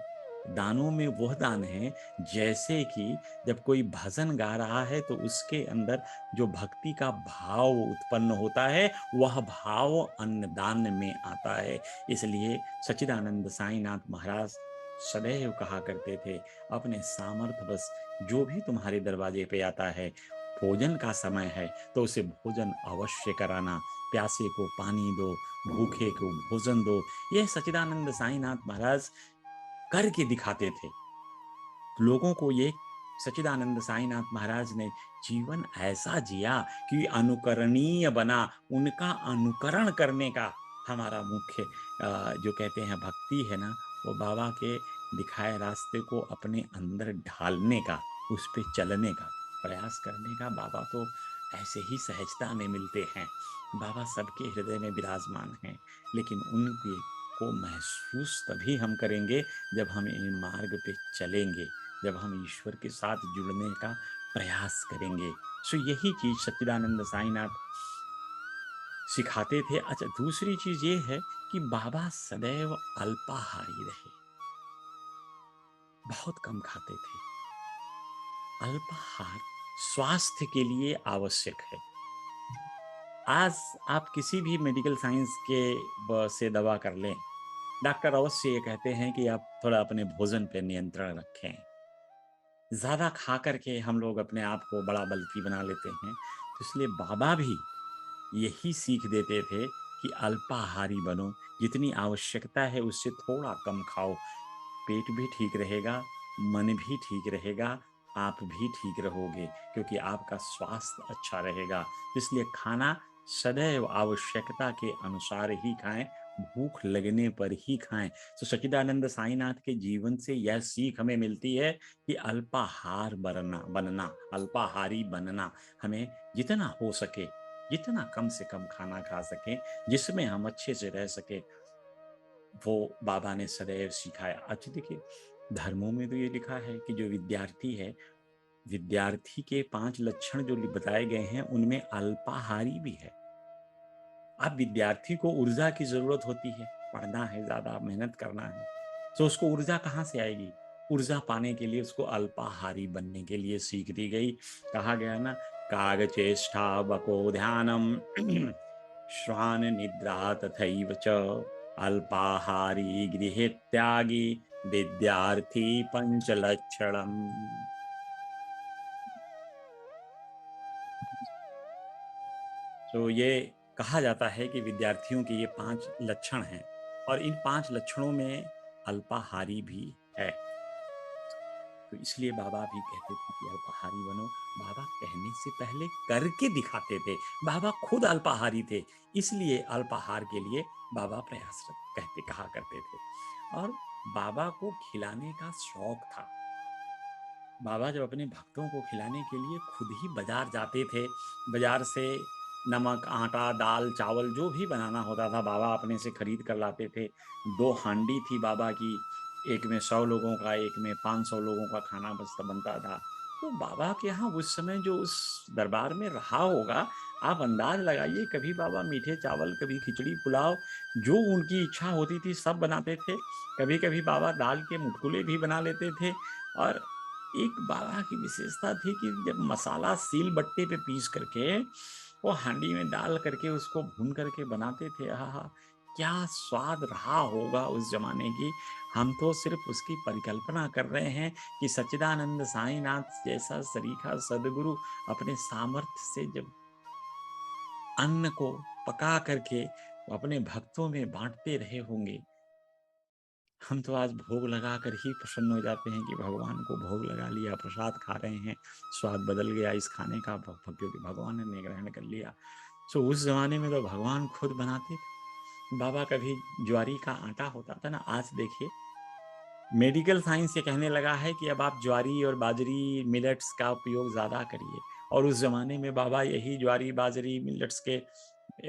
दानों में वह दान है जैसे कि जब कोई भजन गा रहा है तो उसके अंदर जो भक्ति का भाव उत्पन्न होता है, वह भाव अन्नदान में आता है। इसलिए सच्चिदानंद साईनाथ महाराज सदैव कहा करते थे, अपने सामर्थ्य बस जो भी तुम्हारे दरवाजे पे आता है, भोजन का समय है तो उसे भोजन अवश्य कराना, प्यासे को पानी दो, भूखे को भोजन दो। यह सच्चिदानंद साईनाथ महाराज करके दिखाते थे। लोगों को ये सच्चिदानंद साईनाथ महाराज ने जीवन ऐसा जिया कि अनुकरणीय बना। उनका अनुकरण करने का हमारा मुख्य जो कहते हैं भक्ति है ना, वो बाबा के दिखाए रास्ते को अपने अंदर ढालने का, उस पे चलने का प्रयास करने का। बाबा तो ऐसे ही सहजता में मिलते हैं। बाबा सबके हृदय में विराजमान हैं, लेकिन उनके को महसूस तभी हम करेंगे जब हम इन मार्ग पे चलेंगे, जब हम ईश्वर के साथ जुड़ने का प्रयास करेंगे। सो यही चीज सच्चिदानंद साईनाथ सिखाते थे। अच्छा, दूसरी चीज ये है कि बाबा सदैव अल्पाहारी रहे, बहुत कम खाते थे। अल्पाहार स्वास्थ्य के लिए आवश्यक है। आज आप किसी भी मेडिकल साइंस के से दवा कर लें, डॉक्टर अवश्य ये कहते हैं कि आप थोड़ा अपने भोजन पे नियंत्रण रखें। ज्यादा खा करके हम लोग अपने आप को बड़ा बल्कि बना लेते हैं। तो इसलिए बाबा भी यही सीख देते थे कि अल्पाहारी बनो, जितनी आवश्यकता है उससे थोड़ा कम खाओ, पेट भी ठीक रहेगा, मन भी ठीक रहेगा, आप भी ठीक रहोगे, क्योंकि आपका स्वास्थ्य अच्छा रहेगा। इसलिए खाना सदैव आवश्यकता के अनुसार ही खाएं, भूख लगने पर ही खाएं। तो सच्चिदानंद साईनाथ के जीवन से यह सीख हमें मिलती है कि अल्पाहार बनना, अल्पाहारी बनना। हमें जितना हो सके, जितना कम से कम खाना खा सकें, जिसमें हम अच्छे से रह सके, वो बाबा ने सदैव सिखाया। अच्छा देखिए, धर्मों में तो ये लिखा है कि जो विद्यार्थी है, विद्यार्थी के 5 लक्षण जो बताए गए हैं उनमें अल्पाहारी भी है। अब विद्यार्थी को ऊर्जा की जरूरत होती है, पढ़ना है, ज्यादा मेहनत करना है, तो उसको ऊर्जा कहाँ से आएगी? ऊर्जा पाने के लिए उसको अल्पाहारी बनने के लिए सीख दी गई। कहा गया ना, काग चेष्टा बको ध्यानम श्वान निद्रा तथैव च अल्पाहारी गृह त्यागी विद्यार्थी पंचलक्षणम। तो ये कहा जाता है कि विद्यार्थियों के ये 5 लक्षण हैं, और इन 5 लक्षणों में अल्पाहारी भी है। तो इसलिए बाबा भी कहते थे कि अल्पाहारी बनो। बाबा कहने से पहले करके दिखाते थे। बाबा खुद अल्पाहारी थे, इसलिए अल्पाहार के लिए बाबा प्रयासरत कहा करते थे। और बाबा को खिलाने का शौक था। बाबा जब अपने भक्तों को खिलाने के लिए खुद ही बाजार जाते थे, बाजार से नमक, आटा, दाल, चावल जो भी बनाना होता था बाबा अपने से खरीद कर लाते थे। 2 हांडी थी बाबा की, एक में 100 लोगों का, एक में 500 लोगों का खाना बनता था। तो बाबा के यहाँ उस समय जो उस दरबार में रहा होगा, आप अंदाज लगाइए। कभी बाबा मीठे चावल, कभी खिचड़ी पुलाव, जो उनकी इच्छा होती थी सब बनाते थे। कभी कभी बाबा दाल के मुटकुले भी बना लेते थे। और एक बाबा की विशेषता थी कि जब मसाला सील बट्टे पे पीस करके वो हांडी में डाल करके उसको भून करके बनाते थे, आहा, क्या स्वाद रहा होगा उस जमाने की। हम तो सिर्फ उसकी परिकल्पना कर रहे हैं कि सच्चिदानंद साईनाथ जैसा सरीखा सदगुरु अपने सामर्थ्य से जब अन्न को पका करके अपने भक्तों में बांटते रहे होंगे। हम तो आज भोग लगा कर ही प्रसन्न हो जाते हैं कि भगवान को भोग लगा लिया, प्रसाद खा रहे हैं, स्वाद बदल गया इस खाने का, क्योंकि भगवान ने ग्रहण कर लिया। सो उस जमाने में तो भगवान खुद बनाते थे। बाबा कभी ज्वारी का आटा होता था ना, आज देखिए मेडिकल साइंस ये कहने लगा है कि अब आप ज्वारी और बाजरी मिलेट्स का उपयोग ज्यादा करिए, और उस जमाने में बाबा यही ज्वारी बाजरी मिलेट्स के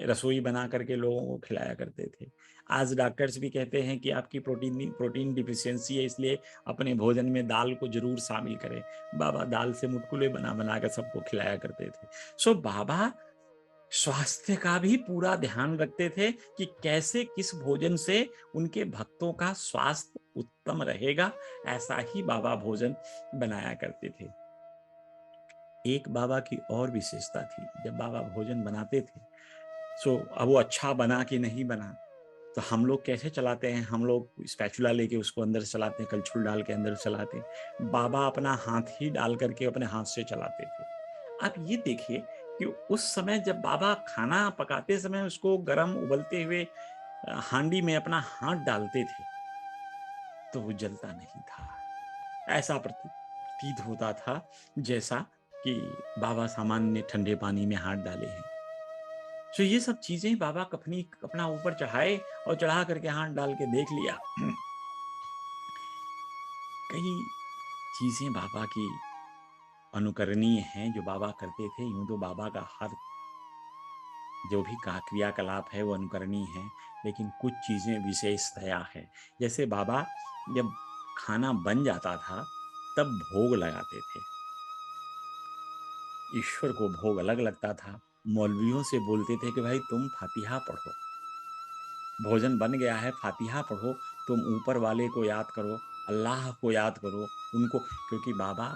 रसोई बना करके लोगों को खिलाया करते थे। आज डॉक्टर्स भी कहते हैं कि आपकी प्रोटीन डिफिशियंसी है, इसलिए अपने भोजन में दाल को जरूर शामिल करें। बाबा दाल से मुटकुले बना बना कर सबको खिलाया करते थे। सो बाबा स्वास्थ्य का भी पूरा ध्यान रखते थे कि कैसे किस भोजन से उनके भक्तों का स्वास्थ्य उत्तम रहेगा, ऐसा ही बाबा भोजन बनाया करते थे। एक बाबा की और विशेषता थी, जब बाबा भोजन बनाते थे अब वो अच्छा बना कि नहीं बना, तो हम लोग कैसे चलाते हैं, हम लोग स्पैचुला लेके उसको अंदर से चलाते हैं, कलछुल डाल के अंदर चलाते हैं। बाबा अपना हाथ ही डाल करके अपने हाथ से चलाते थे। आप ये देखिए कि उस समय जब बाबा खाना पकाते समय उसको गरम उबलते हुए हांडी में अपना हाथ डालते थे, तो वो जलता नहीं था। ऐसा प्रतीत होता था जैसा कि बाबा सामान्य ठंडे पानी में हाथ डाले हैं। तो ये सब चीजें बाबा कफनी अपना ऊपर चढ़ाए और चढ़ा करके हाथ डाल के देख लिया। कई चीजें बाबा की अनुकरणीय हैं जो बाबा करते थे। यूं तो बाबा का हर जो भी क्रियाकलाप है वो अनुकरणीय है, लेकिन कुछ चीजें विशेषतया है। जैसे बाबा जब खाना बन जाता था तब भोग लगाते थे। ईश्वर को भोग अलग लगता था। मौलवियों से बोलते थे कि भाई तुम फातिहा पढ़ो, भोजन बन गया है, फातिहा पढ़ो, तुम ऊपर वाले को याद करो, अल्लाह को याद करो उनको। क्योंकि बाबा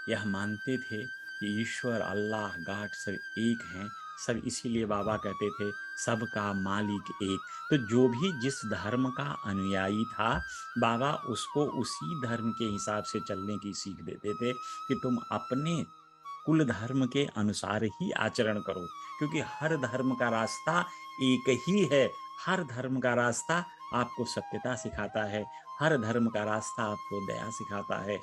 यह मानते थे कि ईश्वर, अल्लाह, गॉड सब एक हैं। सब इसीलिए बाबा कहते थे सबका मालिक एक। तो जो भी जिस धर्म का अनुयायी था, बाबा उसको उसी धर्म के हिसाब से चलने की सीख देते थे कि तुम अपने कुल धर्म के अनुसार ही आचरण करो, क्योंकि हर धर्म का रास्ता एक ही है। हर धर्म का रास्ता आपको सत्यता सिखाता है, हर धर्म का रास्ता आपको दया सिखाता है।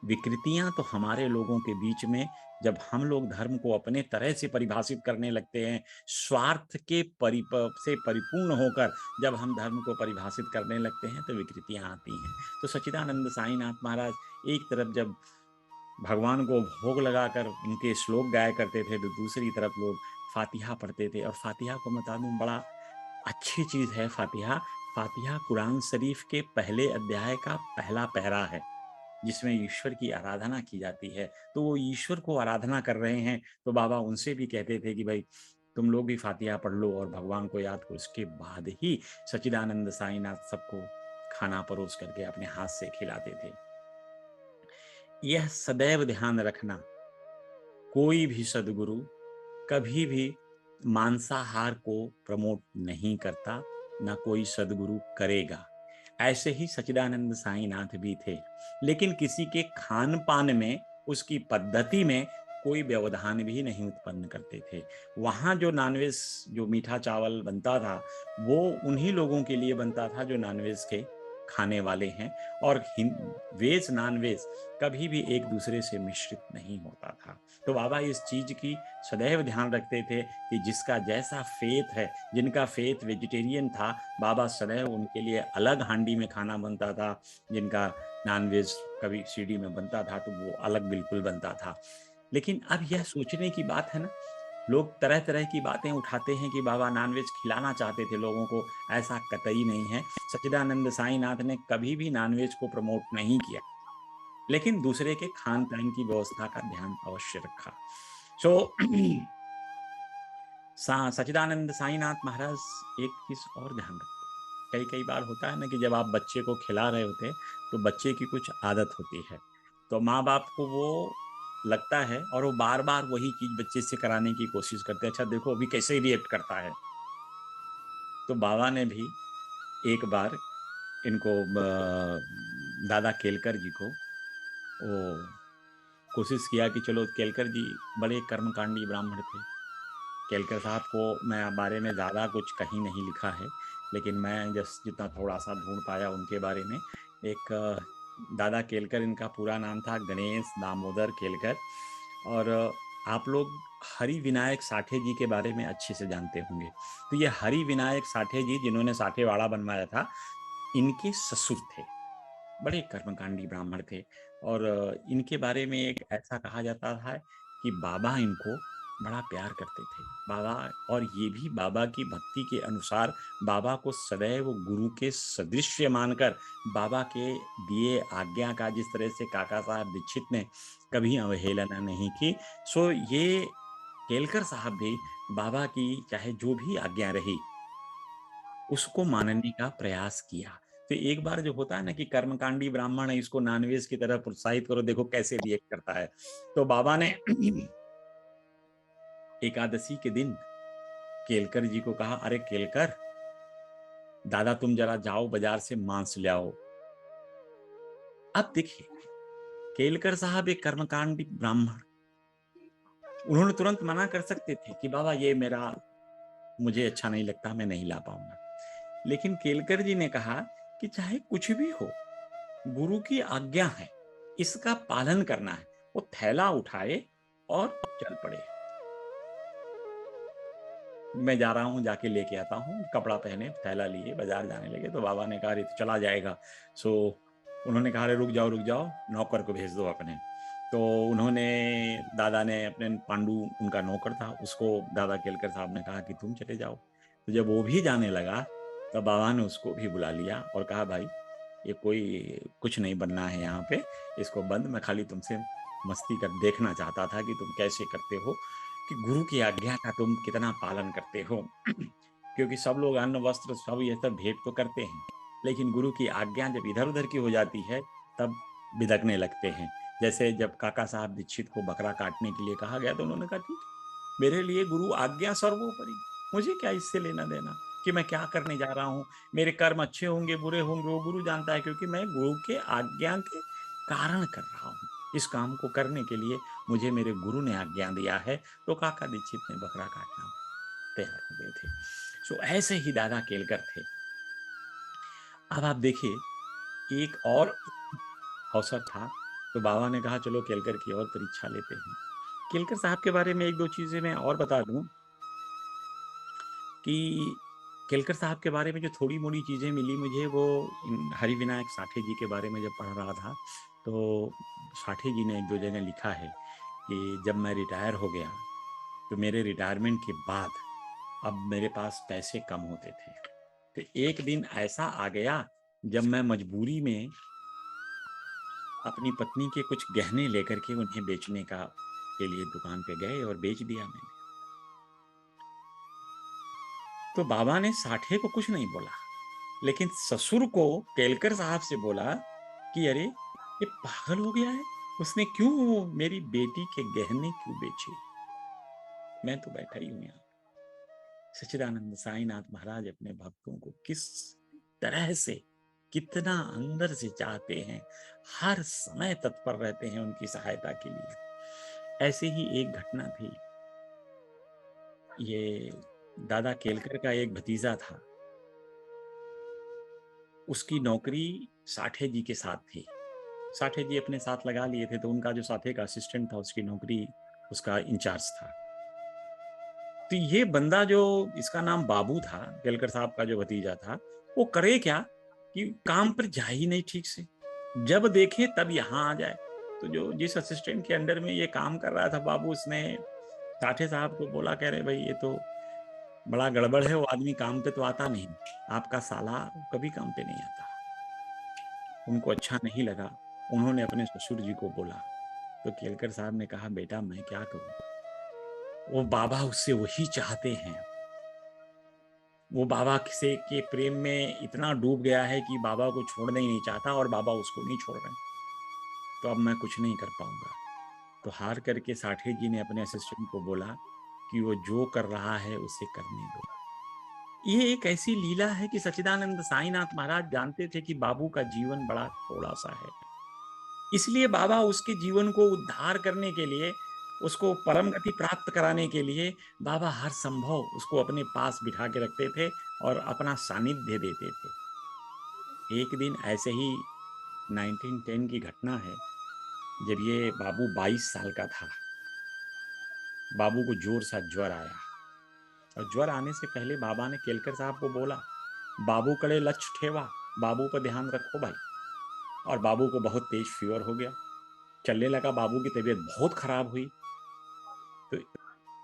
विकृतियां तो हमारे लोगों के बीच में, जब हम लोग धर्म को अपने तरह से परिभाषित करने लगते हैं, स्वार्थ के से परिपूर्ण होकर जब हम धर्म को परिभाषित करने लगते हैं, तो विकृतियां आती हैं। तो सच्चिदानंद साईनाथ महाराज एक तरफ जब भगवान को भोग लगाकर उनके श्लोक गाया करते थे, तो दूसरी तरफ लोग फातिहा पढ़ते थे। और फातिहा को बता दूं, बड़ा अच्छी चीज है फातिहा। फातिहा कुरान शरीफ के पहले अध्याय का पहला पैरा है, जिसमें ईश्वर की आराधना की जाती है। तो वो ईश्वर को आराधना कर रहे हैं, तो बाबा उनसे भी कहते थे कि भाई तुम लोग भी फातिहा पढ़ लो और भगवान को याद करो। उसके बाद ही सच्चिदानंद साईनाथ सबको खाना परोस करके अपने हाथ से खिलाते थे। यह सदैव ध्यान रखना, कोई भी सदगुरु कभी भी मांसाहार को प्रमोट नहीं करता, ना कोई सदगुरु करेगा। ऐसे ही सच्चिदानंद साईनाथ भी थे, लेकिन किसी के खान पान में, उसकी पद्धति में कोई व्यवधान भी नहीं उत्पन्न करते थे। वहाँ जो नॉनवेज, जो मीठा चावल बनता था, वो उन्हीं लोगों के लिए बनता था जो नॉनवेज के खाने वाले हैं। और वेज नॉनवेज कभी भी एक दूसरे से मिश्रित नहीं होता था। तो बाबा इस चीज की सदैव ध्यान रखते थे कि जिसका जैसा फेथ है, जिनका फेथ वेजिटेरियन था, बाबा सदैव उनके लिए अलग हांडी में खाना बनता था। जिनका नॉनवेज कभी सीढ़ी में बनता था, तो वो अलग बिल्कुल बनता था। लेकिन अब यह सोचने की बात है ना, लोग तरह तरह की बातें उठाते हैं कि बाबा नॉनवेज खिलाना चाहते थे लोगों को। ऐसा कतई नहीं है। सच्चिदानंद साईनाथ ने कभी भी नॉनवेज को प्रमोट नहीं किया, लेकिन दूसरे के खान पान की व्यवस्था का ध्यान अवश्य रखा। सो सच्चिदानंद साईनाथ महाराज एक चीज और ध्यान रखते। कई कई बार होता है ना कि जब आप बच्चे को खिला रहे होते, तो बच्चे की कुछ आदत होती है, तो माँ बाप को वो लगता है और वो बार बार वही चीज बच्चे से कराने की कोशिश करते हैं। अच्छा देखो अभी कैसे रिएक्ट करता है। तो बाबा ने भी एक बार इनको दादा केलकर जी को वो कोशिश किया कि चलो, केलकर जी बड़े कर्मकांडी ब्राह्मण थे। केलकर साहब को मैं बारे में ज़्यादा कुछ कहीं नहीं लिखा है, लेकिन मैं जितना थोड़ा सा ढूंढ पाया उनके बारे में, एक दादा केलकर, इनका पूरा नाम था गणेश दामोदर केलकर। और आप लोग हरि विनायक साठे जी के बारे में अच्छे से जानते होंगे। तो ये हरि विनायक साठे जी, जिन्होंने साठेवाड़ा बनवाया था, इनके ससुर थे। बड़े कर्मकांडी ब्राह्मण थे। और इनके बारे में एक ऐसा कहा जाता था कि बाबा इनको बड़ा प्यार करते थे। बाबा, और ये भी बाबा की भक्ति के अनुसार, बाबा को सदैव गुरु के सदृश्य मानकर बाबा के दिए आज्ञा का, जिस तरह से काका साहब दीक्षित ने कभी अवहेलना नहीं की। सो ये केलकर साहब भी बाबा की चाहे जो भी आज्ञा रही उसको मानने का प्रयास किया। तो एक बार जो होता है ना कि कर्मकांडी ब्राह्मण है, इसको नॉनवेज की तरह प्रोत्साहित करो, देखो कैसे रिएक्ट करता है। तो बाबा ने एकादशी के दिन केलकर जी को कहा, अरे केलकर दादा तुम जरा जाओ बाजार से मांस ले आओ। अब देखिए केलकर साहब एक कर्मकांडी ब्राह्मण, उन्होंने तुरंत मना कर सकते थे कि बाबा ये मेरा मुझे अच्छा नहीं लगता, मैं नहीं ला पाऊंगा। लेकिन केलकर जी ने कहा कि चाहे कुछ भी हो, गुरु की आज्ञा है, इसका पालन करना है। वो थैला उठाए और चल पड़े, मैं जा रहा हूँ, जाके लेके आता हूँ। कपड़ा पहने थैला लिए बाजार जाने लगे। तो बाबा ने कहा अरे तो चला जाएगा। सो उन्होंने कहा अरे रुक जाओ, नौकर को भेज दो अपने। तो उन्होंने, दादा ने अपने पांडु, उनका नौकर था, उसको दादा केलकर साहब ने कहा कि तुम चले जाओ। तो जब वो भी जाने लगा तब बाबा ने उसको भी बुला लिया और कहा भाई ये कोई कुछ नहीं बनना है यहाँ पे, इसको बंद, मैं खाली तुमसे मस्ती कर देखना चाहता था कि तुम कैसे करते हो, कि गुरु की आज्ञा का तुम कितना पालन करते हो। क्योंकि सब लोग अन्न वस्त्र सब ये सब भेंट तो करते हैं, लेकिन गुरु की आज्ञा जब इधर उधर की हो जाती है तब बिदकने लगते हैं। जैसे जब काका साहब दीक्षित को बकरा काटने के लिए कहा गया तो उन्होंने कहा ठीक, मेरे लिए गुरु आज्ञा सर्वोपरि, मुझे क्या इससे लेना देना कि मैं क्या करने जा रहा हूँ, मेरे कर्म अच्छे होंगे बुरे होंगे वो गुरु जानता है, क्योंकि मैं गुरु के आज्ञा के कारण कर रहा हूँ, इस काम को करने के लिए मुझे मेरे गुरु ने आज्ञा दिया है। तो काका दीक्षित ने बकरा काटना तैयार हो गए थे। सो ऐसे ही दादा केलकर थे। अब आप देखिए एक और अवसर था, तो बाबा ने कहा चलो केलकर की और परीक्षा लेते हैं। केलकर साहब के बारे में एक दो चीजें मैं और बता दूं कि केलकर साहब के बारे में जो थोड़ी मोड़ी चीजें मिली मुझे, वो हरिविनायक साठे जी के बारे में जब पढ़ रहा था तो साठे जी ने एक दो जगह लिखा है कि जब मैं रिटायर हो गया तो मेरे रिटायरमेंट के बाद अब मेरे पास पैसे कम होते थे। तो एक दिन ऐसा आ गया जब मैं मजबूरी में अपनी पत्नी के कुछ गहने लेकर के उन्हें बेचने का के लिए दुकान पे गए और बेच दिया मैंने। तो बाबा ने साठे को कुछ नहीं बोला, लेकिन ससुर को केलकर साहब से बोला कि अरे ये पागल हो गया है, उसने क्यों मेरी बेटी के गहने क्यों बेचे, मैं तो बैठा ही हूं यहाँ। सच्चिदानंद साईनाथ महाराज अपने भक्तों को किस तरह से, कितना अंदर से चाहते हैं, हर समय तत्पर रहते हैं उनकी सहायता के लिए। ऐसे ही एक घटना थी, ये दादा केलकर का एक भतीजा था, उसकी नौकरी साठे जी के साथ थी। साठे जी अपने साथ लगा लिए थे, तो उनका जो साठे का असिस्टेंट था उसकी नौकरी उसका इंचार्ज था। तो ये बंदा जो, इसका नाम बाबू था, केलकर साहब का जो भतीजा था, वो करे क्या कि काम पर जा ही नहीं ठीक से, जब देखे तब यहाँ आ जाए। तो जो जिस असिस्टेंट के अंडर में ये काम कर रहा था बाबू, उसने साठे साहब को बोला, कह रहे भाई ये तो बड़ा गड़बड़ है, वो आदमी काम पे तो आता नहीं, आपका साला कभी काम पे नहीं आता। उनको अच्छा नहीं लगा, उन्होंने अपने ससुर जी को बोला। तो केलकर साहब ने कहा बेटा मैं क्या करूं, वो बाबा उससे वही चाहते हैं, वो बाबा से के प्रेम में इतना डूब गया है कि बाबा को छोड़ना ही नहीं चाहता और बाबा उसको नहीं छोड़ रहे, तो अब मैं कुछ नहीं कर पाऊंगा। तो हार करके साठे जी ने अपने असिस्टेंट को बोला कि वो जो कर रहा है उसे करने दो। ये एक ऐसी लीला है कि सच्चिदानंद साईनाथ महाराज जानते थे कि बाबू का जीवन बड़ा थोड़ा सा है, इसलिए बाबा उसके जीवन को उद्धार करने के लिए, उसको परम गति प्राप्त कराने के लिए बाबा हर संभव उसको अपने पास बिठा के रखते थे और अपना सानिध्य देते थे। एक दिन ऐसे ही 1910 की घटना है, जब ये बाबू 22 साल का था, बाबू को जोर सा ज्वर आया, और ज्वर आने से पहले बाबा ने केलकर साहब को बोला बाबू कड़े लक्ष्य ठेवा, बाबू पर ध्यान रखो भाई। और बाबू को बहुत तेज फीवर हो गया, चलने लगा, बाबू की तबीयत बहुत खराब हुई। तो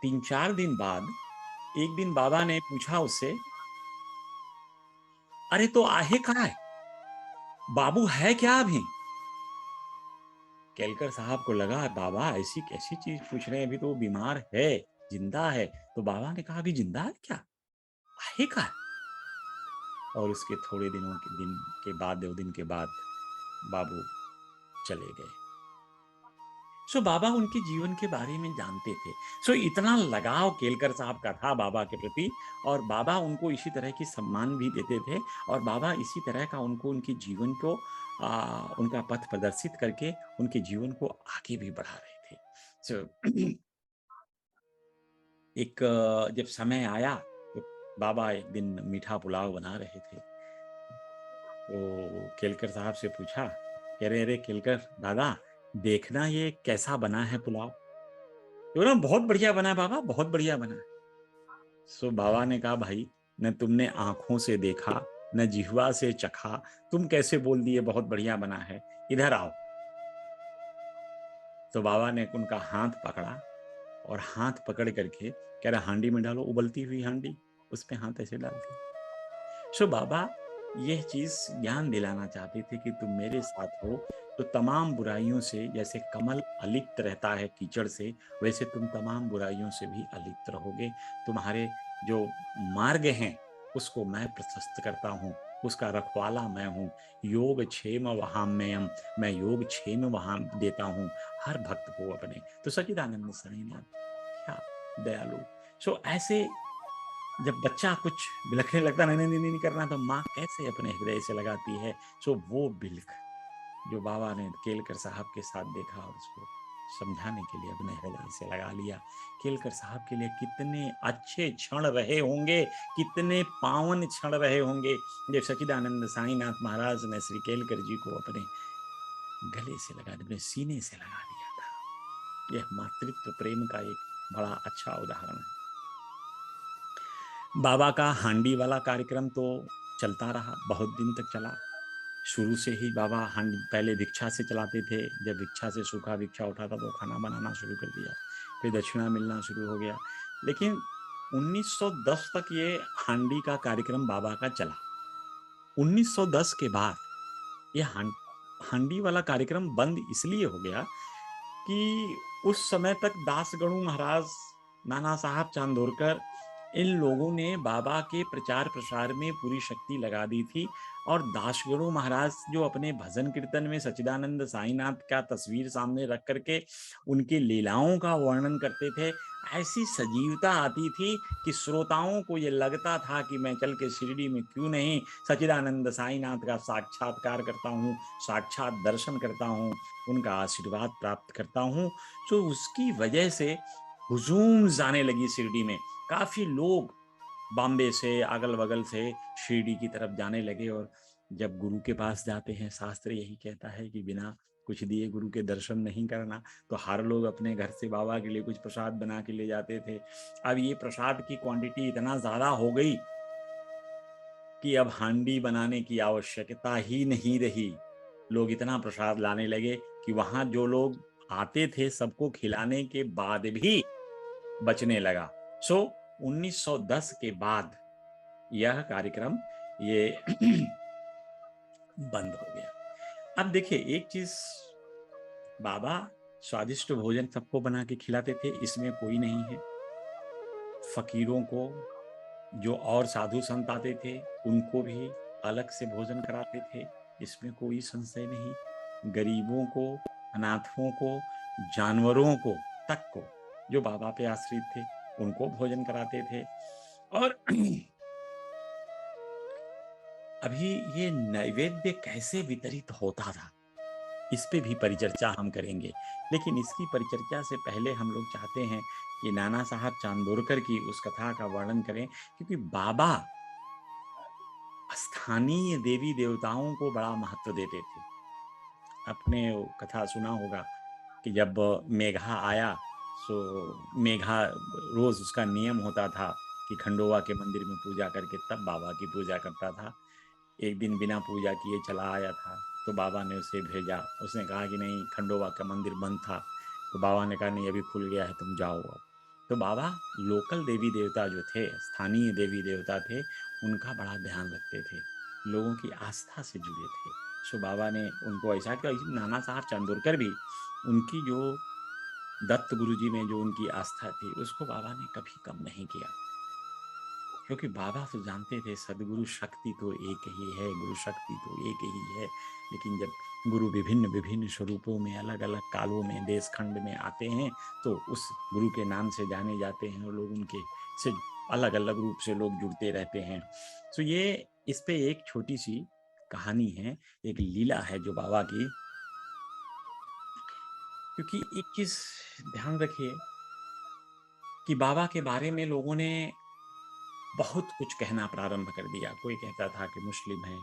3-4 दिन बाद एक दिन बाबा ने पूछा उससे, अरे तो आहे कहाँ है, बाबू है क्या अभी? केलकर साहब को लगा बाबा ऐसी कैसी चीज पूछ रहे हैं, अभी तो वो बीमार है, जिंदा है। तो बाबा ने कहा अभी जिंदा है क्या, आएगा। और उसके थोड़े दिन के बाद, 2 दिन के बाद बाबू चले गए। सो बाबा उनके जीवन के बारे में जानते थे। सो इतना लगाव केलकर साहब का था बाबा के प्रति, और बाबा उनको इसी तरह की सम्मान भी देते थे, और बाबा इसी तरह का उनको उनके जीवन को उनका पथ प्रदर्शित करके उनके जीवन को आगे भी बढ़ा रहे थे। सो एक जब समय आया तो बाबा एक दिन मीठा पुलाव बना रहे थे, तो केलकर साहब से पूछा, कह रहे अरे केलकर दादा, देखना ये कैसा बना है पुलाव। तो ना बहुत बढ़िया बना है बाबा, बहुत बढ़िया बना है। सो बाबा ने कहा भाई, न तुमने आंखों से देखा, न जिह्वा से चखा, तुम कैसे बोल दिए बहुत बढ़िया बना है, इधर आओ। तो बाबा ने उनका हाथ पकड़ा, और हाथ पकड़ करके कह रहा हांडी में डालो, उबलती हुई हांडी, उस पे हाथ ऐसे डाल दिया। सो बाबा यह चीज ज्ञान दिलाना चाहते थे कि तुम मेरे साथ हो तो तमाम बुराइयों से, जैसे कमल अलिप्त रहता है कीचड़ से, वैसे तुम तमाम बुराइयों से भी अलिप्त रहोगे। तुम्हारे जो मार्ग हैं उसको मैं प्रशस्त करता हूँ, उसका रखवाला मैं हूँ। योग क्षेम वहाम्यम, मैं योग क्षेम वहां देता हूँ हर भक्त को अपने। तो सच्चिदानंद साईनाथ क्या दयालु। सो ऐसे जब बच्चा कुछ बिलखने लगता, नहीं नहीं नहीं करना, तो माँ कैसे अपने हृदय से लगाती है। सो वो बिलख जो बाबा ने केलकर साहब के साथ देखा और उसको समझाने के लिए अपने हृदय से लगा लिया। केलकर साहब के लिए कितने अच्छे क्षण रहे होंगे, कितने पावन क्षण रहे होंगे, जब सच्चिदानंद साईनाथ महाराज ने श्री केलकर जी को अपने गले से लगा, अपने सीने से लगा दिया था। यह मातृत्व प्रेम का एक बड़ा अच्छा उदाहरण है। बाबा का हांडी वाला कार्यक्रम तो चलता रहा, बहुत दिन तक चला। शुरू से ही बाबा हांडी पहले भिक्षा से चलाते थे, जब भिक्षा से सूखा भिक्षा उठाता तो खाना बनाना शुरू कर दिया, फिर दक्षिणा मिलना शुरू हो गया। लेकिन 1910 तक ये हांडी का कार्यक्रम बाबा का चला। 1910 के बाद ये हांडी वाला कार्यक्रम बंद इसलिए हो गया कि उस समय तक दासगणु महाराज, नाना साहब चांदोरकर, इन लोगों ने बाबा के प्रचार प्रसार में पूरी शक्ति लगा दी थी। और दासगणु महाराज जो अपने भजन कीर्तन में सच्चिदानंद साईनाथ का तस्वीर सामने रख करके उनके लीलाओं का वर्णन करते थे, ऐसी सजीवता आती थी कि श्रोताओं को ये लगता था कि मैं चल के शिरडी में क्यों नहीं सच्चिदानंद साईनाथ का साक्षात्कार करता हूँ, साक्षात दर्शन करता हूँ, उनका आशीर्वाद प्राप्त करता हूँ। तो उसकी वजह से हुजूम जाने लगी शिरडी में। काफी लोग बॉम्बे से, अगल बगल से शिरडी की तरफ जाने लगे। और जब गुरु के पास जाते हैं, शास्त्र यही कहता है कि बिना कुछ दिए गुरु के दर्शन नहीं करना। तो हर लोग अपने घर से बाबा के लिए कुछ प्रसाद बना के ले जाते थे। अब ये प्रसाद की क्वांटिटी इतना ज्यादा हो गई कि अब हांडी बनाने की आवश्यकता ही नहीं रही। लोग इतना प्रसाद लाने लगे कि वहां जो लोग आते थे सबको खिलाने के बाद भी बचने लगा। सो 1910 के बाद यह कार्यक्रम ये बंद हो गया। अब देखिए एक चीज, बाबा स्वादिष्ट भोजन सबको बना के खिलाते थे, इसमें कोई नहीं है। फकीरों को, जो और साधु संत आते थे, उनको भी अलग से भोजन कराते थे, इसमें कोई संशय नहीं। गरीबों को, अनाथों को, जानवरों को तक को, जो बाबा पे आश्रित थे, उनको भोजन कराते थे। और अभी ये नैवेद्य कैसे वितरित होता था, इस पे भी परिचर्चा हम करेंगे। लेकिन इसकी परिचर्चा से पहले हम लोग चाहते हैं कि नाना साहब चांदोरकर की उस कथा का वर्णन करें, क्योंकि बाबा स्थानीय देवी देवताओं को बड़ा महत्व देते थे। आपने कथा सुना होगा कि जब मेघा आया, सो मेघा रोज उसका नियम होता था कि खंडोवा के मंदिर में पूजा करके तब बाबा की पूजा करता था। एक दिन बिना पूजा किए चला आया था, तो बाबा ने उसे भेजा। उसने कहा कि नहीं, खंडोबा का मंदिर बंद था। तो बाबा ने कहा नहीं, अभी खुल गया है, तुम जाओ अब। तो बाबा लोकल देवी देवता जो थे, स्थानीय देवी देवता थे, उनका बड़ा ध्यान रखते थे, लोगों की आस्था से जुड़े थे। सो बाबा ने उनको ऐसा किया। नाना साहब चांदोरकर भी उनकी जो दत्त गुरुजी में जो उनकी आस्था थी उसको बाबा ने कभी कम नहीं किया, क्योंकि बाबा तो जानते थे सदगुरु शक्ति तो एक ही है, गुरु शक्ति तो एक ही है। लेकिन जब गुरु विभिन्न विभिन्न स्वरूपों में अलग अलग कालों में देश खंड में आते हैं तो उस गुरु के नाम से जाने जाते हैं और लोग उनके से अलग अलग रूप से लोग जुड़ते रहते हैं। तो ये इस पे एक छोटी सी कहानी है, एक लीला है जो बाबा की। क्योंकि एक चीज ध्यान रखिए कि बाबा के बारे में लोगों ने बहुत कुछ कहना प्रारंभ कर दिया। कोई कहता था कि मुस्लिम है,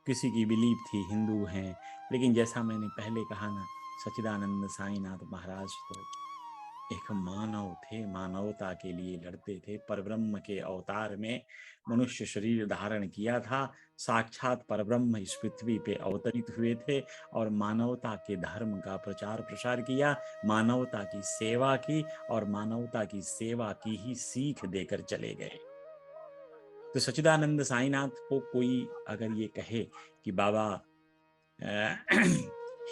किसी की बिलीफ थी हिंदू हैं, लेकिन जैसा मैंने पहले कहा ना, सच्चिदानंद साईनाथ महाराज तो एक मानव थे, मानवता के लिए लड़ते थे। परब्रह्म के अवतार में मनुष्य शरीर धारण किया था, साक्षात परब्रह्म इस पृथ्वी पे अवतरित हुए थे और मानवता के धर्म का प्रचार प्रसार किया, मानवता की सेवा की और मानवता की सेवा की ही सीख देकर चले गए। तो सच्चिदानंद साईनाथ को कोई अगर ये कहे कि बाबा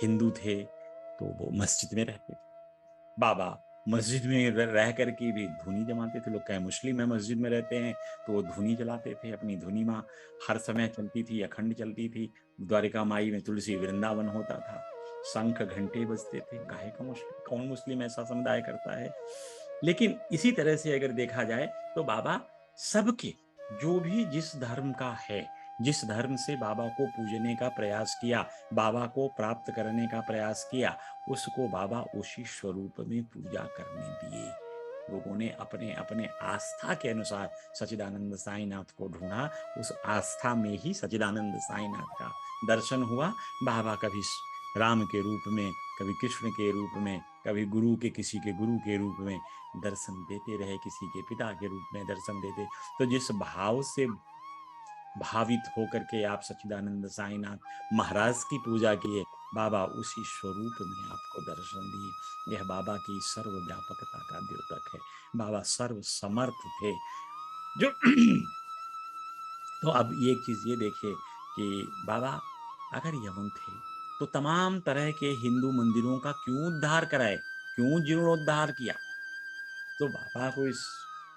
हिंदू थे तो वो मस्जिद में रहते थे, बाबा मस्जिद में रह करके भी धुनी जमाते थे। लोग कहे मुस्लिम है मस्जिद में रहते हैं तो वो धुनी जलाते थे, अपनी धुनी माँ हर समय चलती थी, अखंड चलती थी। द्वारिका माई में तुलसी वृंदावन होता था, शंख घंटे बजते थे। काहे का मुस्लिम, कौन मुस्लिम ऐसा समुदाय करता है। लेकिन इसी तरह से अगर देखा जाए तो बाबा सबके, जो भी जिस धर्म का है, जिस धर्म से बाबा को पूजने का प्रयास किया, बाबा को प्राप्त करने का प्रयास किया, उसको बाबा उसी स्वरूप में पूजा करने दिए। लोगों ने अपने अपने आस्था के अनुसार सच्चिदानंद साईनाथ को ढूंढा, उस आस्था में ही सच्चिदानंद साईनाथ का दर्शन हुआ। बाबा कभी राम के रूप में, कभी कृष्ण के रूप में, कभी गुरु के, किसी के गुरु के रूप में दर्शन देते रहे, किसी के पिता के रूप में दर्शन देते। तो जिस भाव से भावित होकर के आप सच्चिदानंद साईनाथ महाराज की पूजा किए, बाबा उसी स्वरूप में आपको दर्शन दिए। यह बाबा की सर्वव्यापकता का द्योतक है। बाबा सर्व समर्थ थे जो तो अब ये एक चीज ये देखिए कि बाबा अगर यमन थे तो तमाम तरह के हिंदू मंदिरों का क्यों उद्धार कराए, क्यों जीर्णोद्धार किया। तो बाबा को इस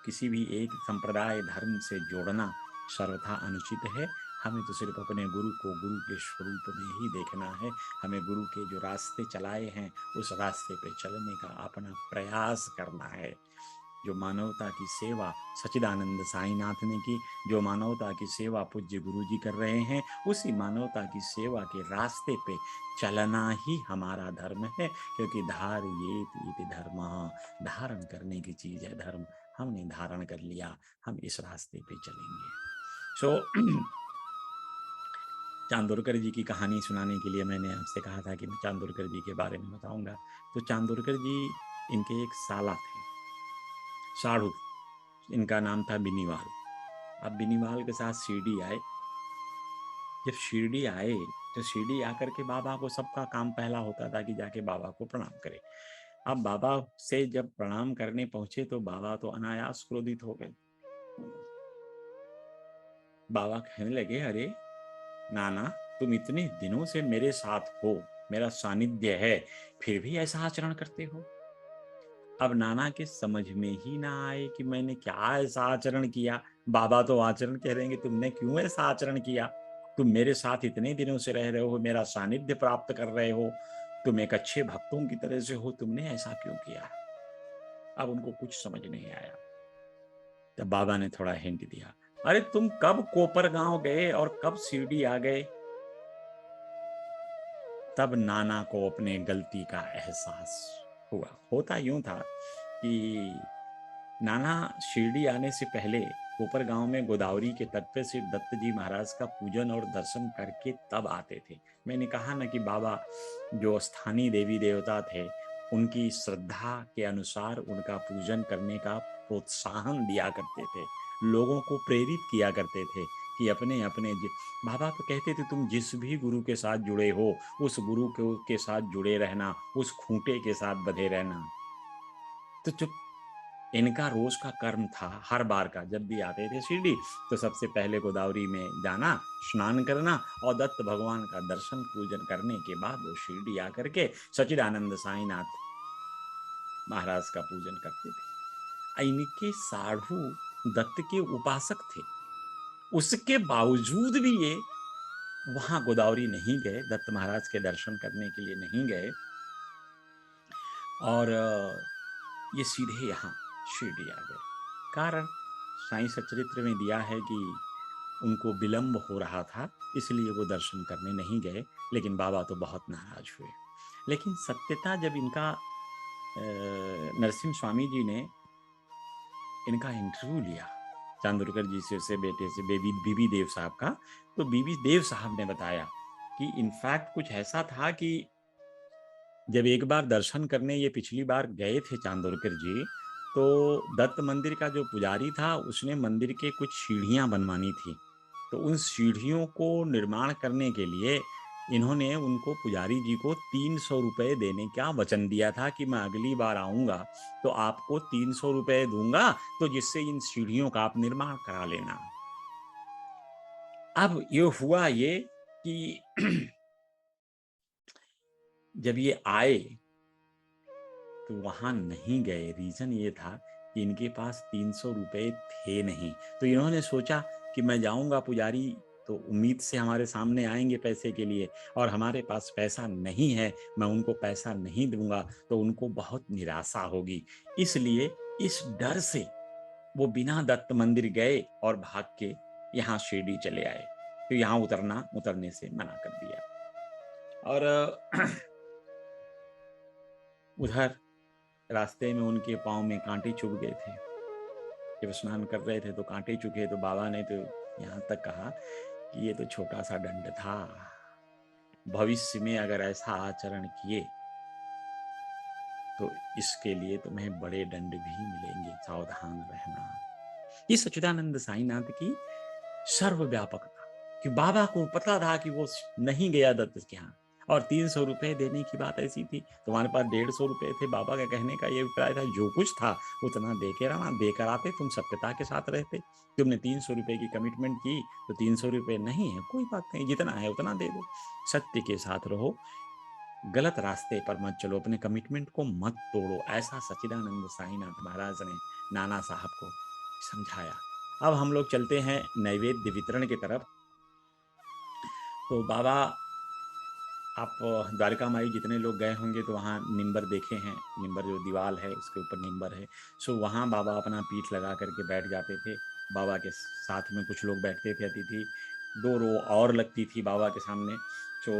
किसी भी एक संप्रदाय धर्म से जोड़ना सर्वथा अनुचित है। हमें तो सिर्फ अपने गुरु को गुरु के स्वरूप में ही देखना है। हमें गुरु के जो रास्ते चलाए हैं उस रास्ते पे चलने का अपना प्रयास करना है। जो मानवता की सेवा सच्चिदानंद साईनाथ ने की, जो मानवता की सेवा पूज्य गुरु जी कर रहे हैं, उसी मानवता की सेवा के रास्ते पे चलना ही हमारा धर्म है। क्योंकि धारयेत इति धर्मः, धारण करने की चीज है धर्म। हमने धारण कर लिया, हम इस रास्ते पे चलेंगे। चांदोरकर जी की कहानी सुनाने के लिए मैंने आपसे कहा था कि मैं चांदोरकर जी के बारे में बताऊंगा। तो चांदोरकर जी, इनके एक साला थे, साढ़ू, इनका नाम था बिनीवाल। अब बिनीवाल के साथ शिरडी आए। जब शिरडी आए तो शिरडी आकर के बाबा को सबका काम पहला होता था कि जाके बाबा को प्रणाम करे। अब बाबा से जब प्रणाम करने पहुंचे तो बाबा तो अनायास क्रोधित हो गए। बाबा कहने लगे, अरे नाना, तुम इतने दिनों से मेरे साथ हो, मेरा सानिध्य है, फिर भी ऐसा आचरण करते हो। अब नाना के समझ में ही ना आए कि मैंने क्या ऐसा आचरण किया। बाबा तो आचरण कह रहे हैं, तुमने क्यों ऐसा आचरण किया। तुम मेरे साथ इतने दिनों से रह रहे हो, मेरा सानिध्य प्राप्त कर रहे हो, तुम एक अच्छे भक्तों की तरह से हो, तुमने ऐसा क्यों किया। अब उनको कुछ समझ नहीं आया। तब बाबा ने थोड़ा हिंट दिया, अरे तुम कब कोपर गांव गए और कब शिरडी आ गए। तब नाना को अपने गलती का एहसास हुआ। होता यूं था कि नाना शिरडी आने से पहले कोपर गांव में गोदावरी के तट पे से दत्त जी महाराज का पूजन और दर्शन करके तब आते थे। मैंने कहा ना कि बाबा जो स्थानीय देवी देवता थे उनकी श्रद्धा के अनुसार उनका पूजन करने का प्रोत्साहन दिया करते थे, लोगों को प्रेरित किया करते थे कि अपने अपने बाबा तो कहते थे तुम जिस भी गुरु के साथ जुड़े हो उस गुरु के साथ जुड़े रहना, उस खूंटे के साथ बंधे रहना। तो चुप, इनका रोज का कर्म था, हर बार का जब भी आते थे शिरडी तो सबसे पहले गोदावरी में जाना, स्नान करना और दत्त भगवान का दर्शन पूजन करने के बाद वो शिरडी आकर के सच्चिदानंद साईनाथ महाराज का पूजन करते थे। इनके साधु दत्त के उपासक थे, उसके बावजूद भी ये वहां गोदावरी नहीं गए, दत्त महाराज के दर्शन करने के लिए नहीं गए, और ये सीधे यहाँ शिरडी आ गए। कारण साईं सचरित्र में दिया है कि उनको विलंब हो रहा था, इसलिए वो दर्शन करने नहीं गए, लेकिन बाबा तो बहुत नाराज हुए। लेकिन सत्यता जब इनका नरसिंह स्वामी जी ने इनका इंटरव्यू लिया चांदोरकर जी से बेटे से बीबी देव साहब का, तो बीबी देव साहब ने बताया कि इनफैक्ट कुछ ऐसा था कि जब एक बार दर्शन करने ये पिछली बार गए थे चांदोरकर जी, तो दत्त मंदिर का जो पुजारी था उसने मंदिर के कुछ सीढ़ियां बनवानी थी, तो उन सीढ़ियों को निर्माण करने के लिए इन्होंने उनको पुजारी जी को 300 रुपए देने का वचन दिया था कि मैं अगली बार आऊंगा तो आपको 300 रुपए दूंगा, तो जिससे इन सीढ़ियों का आप निर्माण करा लेना। अब ये हुआ ये कि जब ये आए तो वहां नहीं गए। रीजन ये था कि इनके पास 300 रुपए थे नहीं, तो इन्होंने सोचा कि मैं जाऊंगा, पुजारी तो उम्मीद से हमारे सामने आएंगे पैसे के लिए, और हमारे पास पैसा नहीं है, मैं उनको पैसा नहीं दूंगा तो उनको बहुत निराशा होगी। इसलिए इस डर से वो बिना दत्त मंदिर गए और भाग के यहाँ शिरडी चले आए, तो यहाँ उतरने से मना कर दिया। और उधर रास्ते में उनके पाँव में कांटे चुभ गए थे, जब स्नान कर रहे थे तो कांटे चुभे, तो बाबा ने तो यहाँ तक कहा कि ये तो छोटा सा दंड था, भविष्य में अगर ऐसा आचरण किए तो इसके लिए तुम्हें बड़े दंड भी मिलेंगे, सावधान रहना। ये सच्चिदानंद साईनाथ की सर्वव्यापकता, कि बाबा को पता था कि वो नहीं गया दत्त के यहाँ, और 300 रुपए देने की बात ऐसी थी, तुम्हारे पास 150 रुपए थे। बाबा का कहने का ये अभिप्राय था जो कुछ था उतना दे के रहना, देकर आते, तुम सत्यता के साथ रहते। तुमने 300 रुपए की कमिटमेंट की तो 300 रुपए नहीं है, कोई बात नहीं, जितना है उतना दे दो, सत्य के साथ रहो, गलत रास्ते पर मत चलो, अपने कमिटमेंट को मत तोड़ो। ऐसा सच्चिदानंद साईनाथ महाराज ने नाना साहब को समझाया। अब हम लोग चलते हैं नैवेद्य वितरण की तरफ। तो बाबा, आप द्वारका माई जितने लोग गए होंगे तो वहाँ निम्बर देखे हैं, निम्बर जो दीवार है उसके ऊपर निम्बर है, सो वहाँ बाबा अपना पीठ लगा करके बैठ जाते थे। बाबा के साथ में कुछ लोग बैठते थे, अतिथि 2 रो और लगती थी बाबा के सामने। सो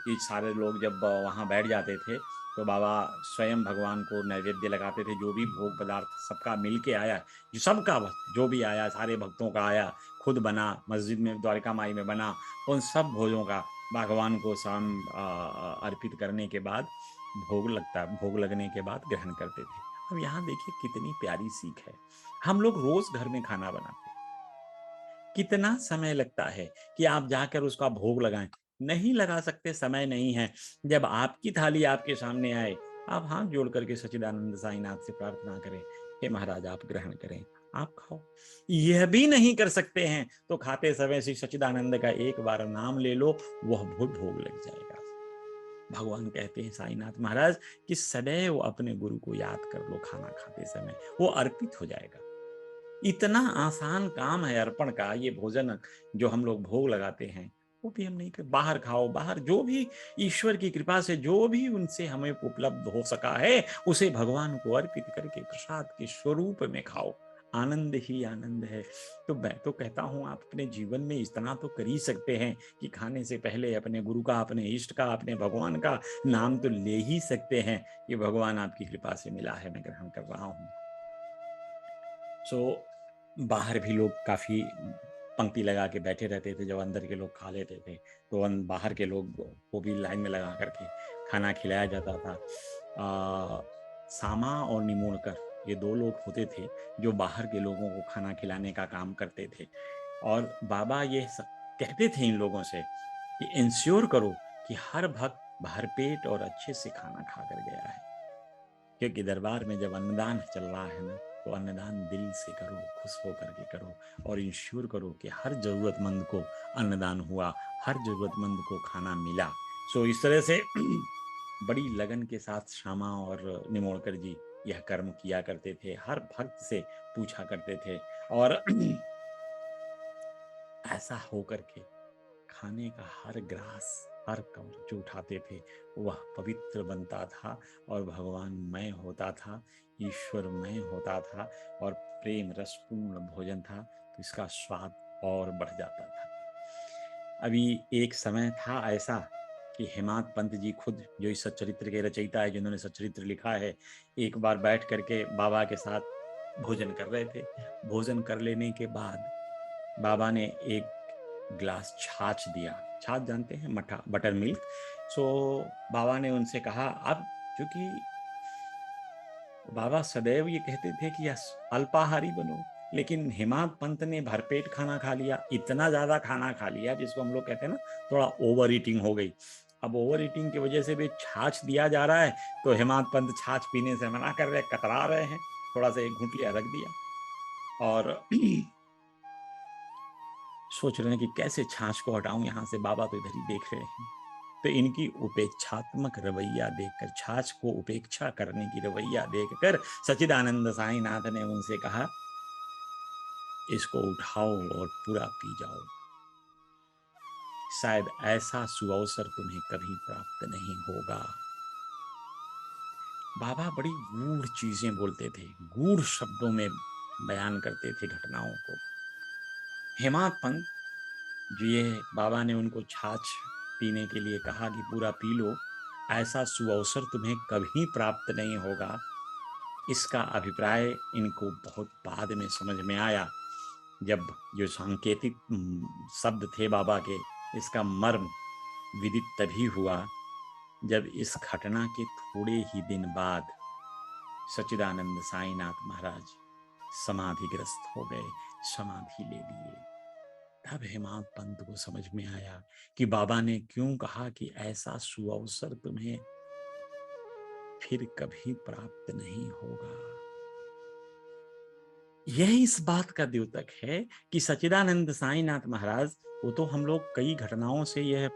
ये सारे लोग जब वहाँ बैठ जाते थे तो बाबा स्वयं भगवान को नैवेद्य लगाते थे, जो भी भोग पदार्थ सबका मिल के आया, जो सबका जो भी आया, सारे भक्तों का आया, खुद बना, मस्जिद में द्वारका माई में बना, उन सब भोजों का भगवान को शाम अर्पित करने के बाद भोग लगने के बाद ग्रहण करते थे। अब यहाँ देखिए कितनी प्यारी सीख है। हम लोग रोज घर में खाना बनाते, कितना समय लगता है कि आप जाकर उसका भोग लगाएं, नहीं लगा सकते, समय नहीं है। जब आपकी थाली आपके सामने आए, आप हाथ जोड़ करके सच्चिदानंद साईनाथ से प्रार्थना करें, हे महाराज आप ग्रहण करें, आप खाओ। यह भी नहीं कर सकते हैं तो खाते समय श्री सच्चिदानंद का एक बार नाम ले लो, वह भोग लग जाएगा। भगवान कहते हैं साईनाथ महाराज कि सदैव अपने गुरु को याद कर लो, खाना खाते समय वो अर्पित हो जाएगा। इतना आसान काम है अर्पण का। ये भोजन जो हम लोग भोग लगाते हैं वो भी हम नहीं कर, बाहर खाओ, बाहर जो भी ईश्वर की कृपा से जो भी उनसे हमें उपलब्ध हो सका है उसे भगवान को अर्पित करके प्रसाद के स्वरूप में खाओ, आनंद ही आनंद है। तो मैं तो कहता हूं आप अपने जीवन में इतना तो कर ही सकते हैं कि खाने से पहले अपने गुरु का, अपने इष्ट का, अपने भगवान का नाम तो ले ही सकते हैं कि भगवान आपकी कृपा से मिला है, मैं ग्रहण कर रहा हूं। सो बाहर भी लोग काफी पंक्ति लगा के बैठे रहते थे, जब अंदर के लोग खा लेते थे तो बाहर के लोग को भी लाइन में लगा करके खाना खिलाया जाता था। सामा और निमोणकर ये 2 लोग होते थे जो बाहर के लोगों को खाना खिलाने का काम करते थे, और बाबा ये कहते थे इन लोगों से कि इंश्योर करो कि हर भक्त भरपेट और अच्छे से खाना खा कर गया है, क्योंकि दरबार में जब अन्नदान चल रहा है ना, तो अन्नदान दिल से करो, खुश होकर के करो, और इंश्योर करो कि हर जरूरतमंद को अन्नदान हुआ, हर जरूरतमंद को खाना मिला। सो इस तरह से बड़ी लगन के साथ श्यामा और निमोणकर जी यह कर्म किया करते थे, हर भक्त से पूछा करते थे और ऐसा होकर के खाने का हर ग्रास, हर कमर जो उठाते थे वह पवित्र बनता था और भगवानमय होता था, ईश्वरमय होता था और प्रेम रसपूर्ण भोजन था, तो इसका स्वाद और बढ़ जाता था। अभी एक समय था ऐसा कि हेमाद पंत जी खुद, जो इस सच्चरित्र के रचयिता है, जिन्होंने सच्चरित्र लिखा है, एक बार बैठ करके बाबा के साथ भोजन कर रहे थे। भोजन कर लेने के बाद बाबा ने एक ग्लास छाछ दिया। छाछ जानते हैं, मठा, बटर मिल्क। सो बाबा ने उनसे कहा, अब चूंकि बाबा सदैव ये कहते थे कि अल्पाहारी बनो, लेकिन हेमाद पंत ने भरपेट खाना खा लिया, इतना ज्यादा खाना खा लिया जिसको हम लोग कहते हैं ना, थोड़ा ओवर ईटिंग हो गई। अब ओवर ईटिंग की वजह से भी छाछ दिया जा रहा है, तो हेमाद पंत छाछ पीने से मना कर रहे, कतरा रहे हैं, थोड़ा सा एक घूंट लिया, रख दिया और सोच रहे हैं कि कैसे छाछ को हटाऊं यहाँ से, बाबा तो इधर ही देख रहे हैं। तो इनकी उपेक्षात्मक रवैया देखकर, छाछ को उपेक्षा करने की रवैया देखकर सच्चिदानंद साईनाथ ने उनसे कहा, इसको उठाओ और पूरा पी जाओ, शायद ऐसा सुअवसर तुम्हें कभी प्राप्त नहीं होगा। बाबा बड़ी गूढ़ चीजें बोलते थे, गूढ़ शब्दों में बयान करते थे घटनाओं को। हेमाद पंत जो, ये बाबा ने उनको छाछ पीने के लिए कहा कि पूरा पी लो, ऐसा सुअवसर तुम्हें कभी प्राप्त नहीं होगा, इसका अभिप्राय इनको बहुत बाद में समझ में आया, जब जो सांकेतिक शब्द थे बाबा के, इसका मर्म विदित तभी हुआ जब इस घटना के थोड़े ही दिन बाद सच्चिदानंद साईनाथ महाराज समाधिग्रस्त हो गए, समाधि ले लिए। तब हेमाद पंत को समझ में आया कि बाबा ने क्यों कहा कि ऐसा सुअवसर तुम्हें फिर कभी प्राप्त नहीं होगा। यही इस बात का द्योतक है कि सच्चिदानंद साईनाथ महाराज, वो तो हम लोग कई घटनाओं से यह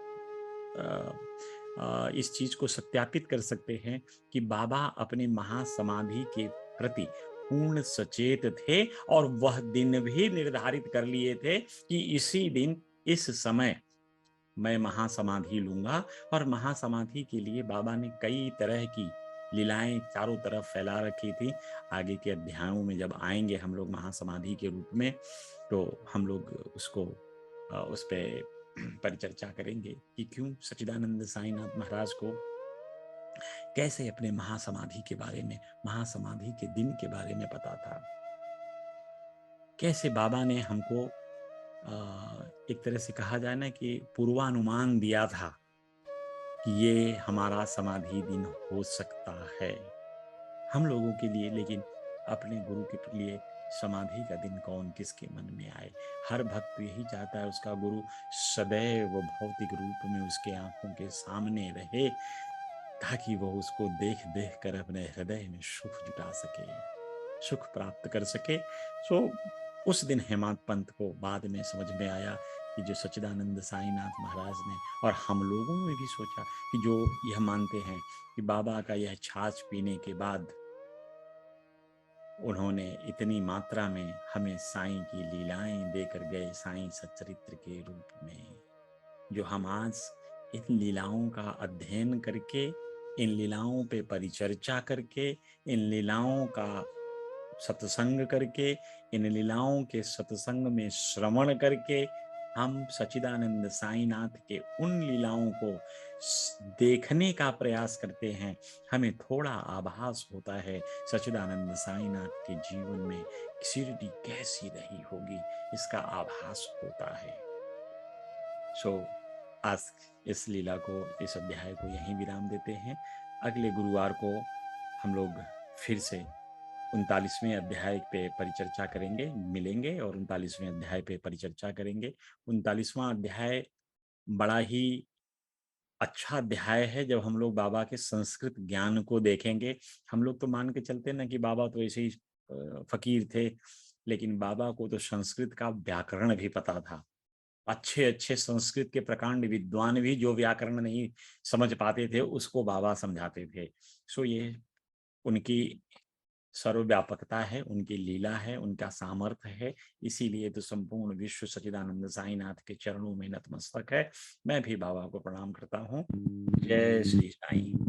इस चीज को सत्यापित कर सकते हैं कि बाबा अपने महासमाधि के प्रति पूर्ण सचेत थे और वह दिन भी निर्धारित कर लिए थे कि इसी दिन इस समय मैं महासमाधि लूंगा। और महासमाधि के लिए बाबा ने कई तरह की लीलाएं चारों तरफ फैला रखी थी। आगे के अध्यायों में जब आएंगे हम लोग महासमाधि के रूप में, तो हम लोग उसको उस पर परिचर्चा करेंगे कि क्यों सच्चिदानंद साईनाथ महाराज को कैसे अपने महासमाधि के बारे में, महासमाधि के दिन के बारे में पता था, कैसे बाबा ने हमको एक तरह से कहा जाए ना कि पूर्वानुमान दिया था कि ये हमारा समाधि दिन हो सकता है हम लोगों के लिए, लेकिन अपने गुरु के लिए समाधि का दिन कौन किसके मन में आए। हर भक्त यही चाहता है उसका गुरु सदैव भौतिक रूप में उसके आंखों के सामने रहे, ताकि वह उसको देख देख कर अपने हृदय में सुख जुटा सके, सुख प्राप्त कर सके। सो उस दिन हेमाद पंत को बाद में समझ में आया कि जो सच्चिदानंद साईनाथ महाराज ने, और हम लोगों ने भी सोचा कि जो यह मानते हैं कि बाबा का यह छाछ पीने के बाद उन्होंने इतनी मात्रा में हमें साईं की लीलाएं देकर गए, साईं सच्चरित्र के रूप में, जो हम आज इन लीलाओं का अध्ययन करके, इन लीलाओं पे परिचर्चा करके, इन लीलाओं का सत्संग करके, इन लीलाओं के सत्संग में श्रवण करके हम सच्चिदानंद साईनाथ के उन लीलाओं को देखने का प्रयास करते हैं, हमें थोड़ा आभास होता है सच्चिदानंद साईनाथ के जीवन में शिरडी कैसी रही होगी, इसका आभास होता है। सो आज इस लीला को, इस अध्याय को यहीं विराम देते हैं। अगले गुरुवार को हम लोग फिर से 39वें अध्याय पे परिचर्चा करेंगे, मिलेंगे और 39वें अध्याय पे परिचर्चा करेंगे। 39वां अध्याय बड़ा ही अच्छा अध्याय है। जब हम लोग बाबा के संस्कृत ज्ञान को देखेंगे, हम लोग तो मान के चलते ना कि बाबा तो ऐसे ही फकीर थे, लेकिन बाबा को तो संस्कृत का व्याकरण भी पता था। अच्छे अच्छे संस्कृत के प्रकांड विद्वान भी जो व्याकरण नहीं समझ पाते थे उसको बाबा समझाते थे। सो ये उनकी सर्वव्यापकता है, उनकी लीला है, उनका सामर्थ्य है। इसीलिए तो संपूर्ण विश्व सच्चिदानंद साईनाथ के चरणों में नतमस्तक है। मैं भी बाबा को प्रणाम करता हूँ। जय श्री साईं।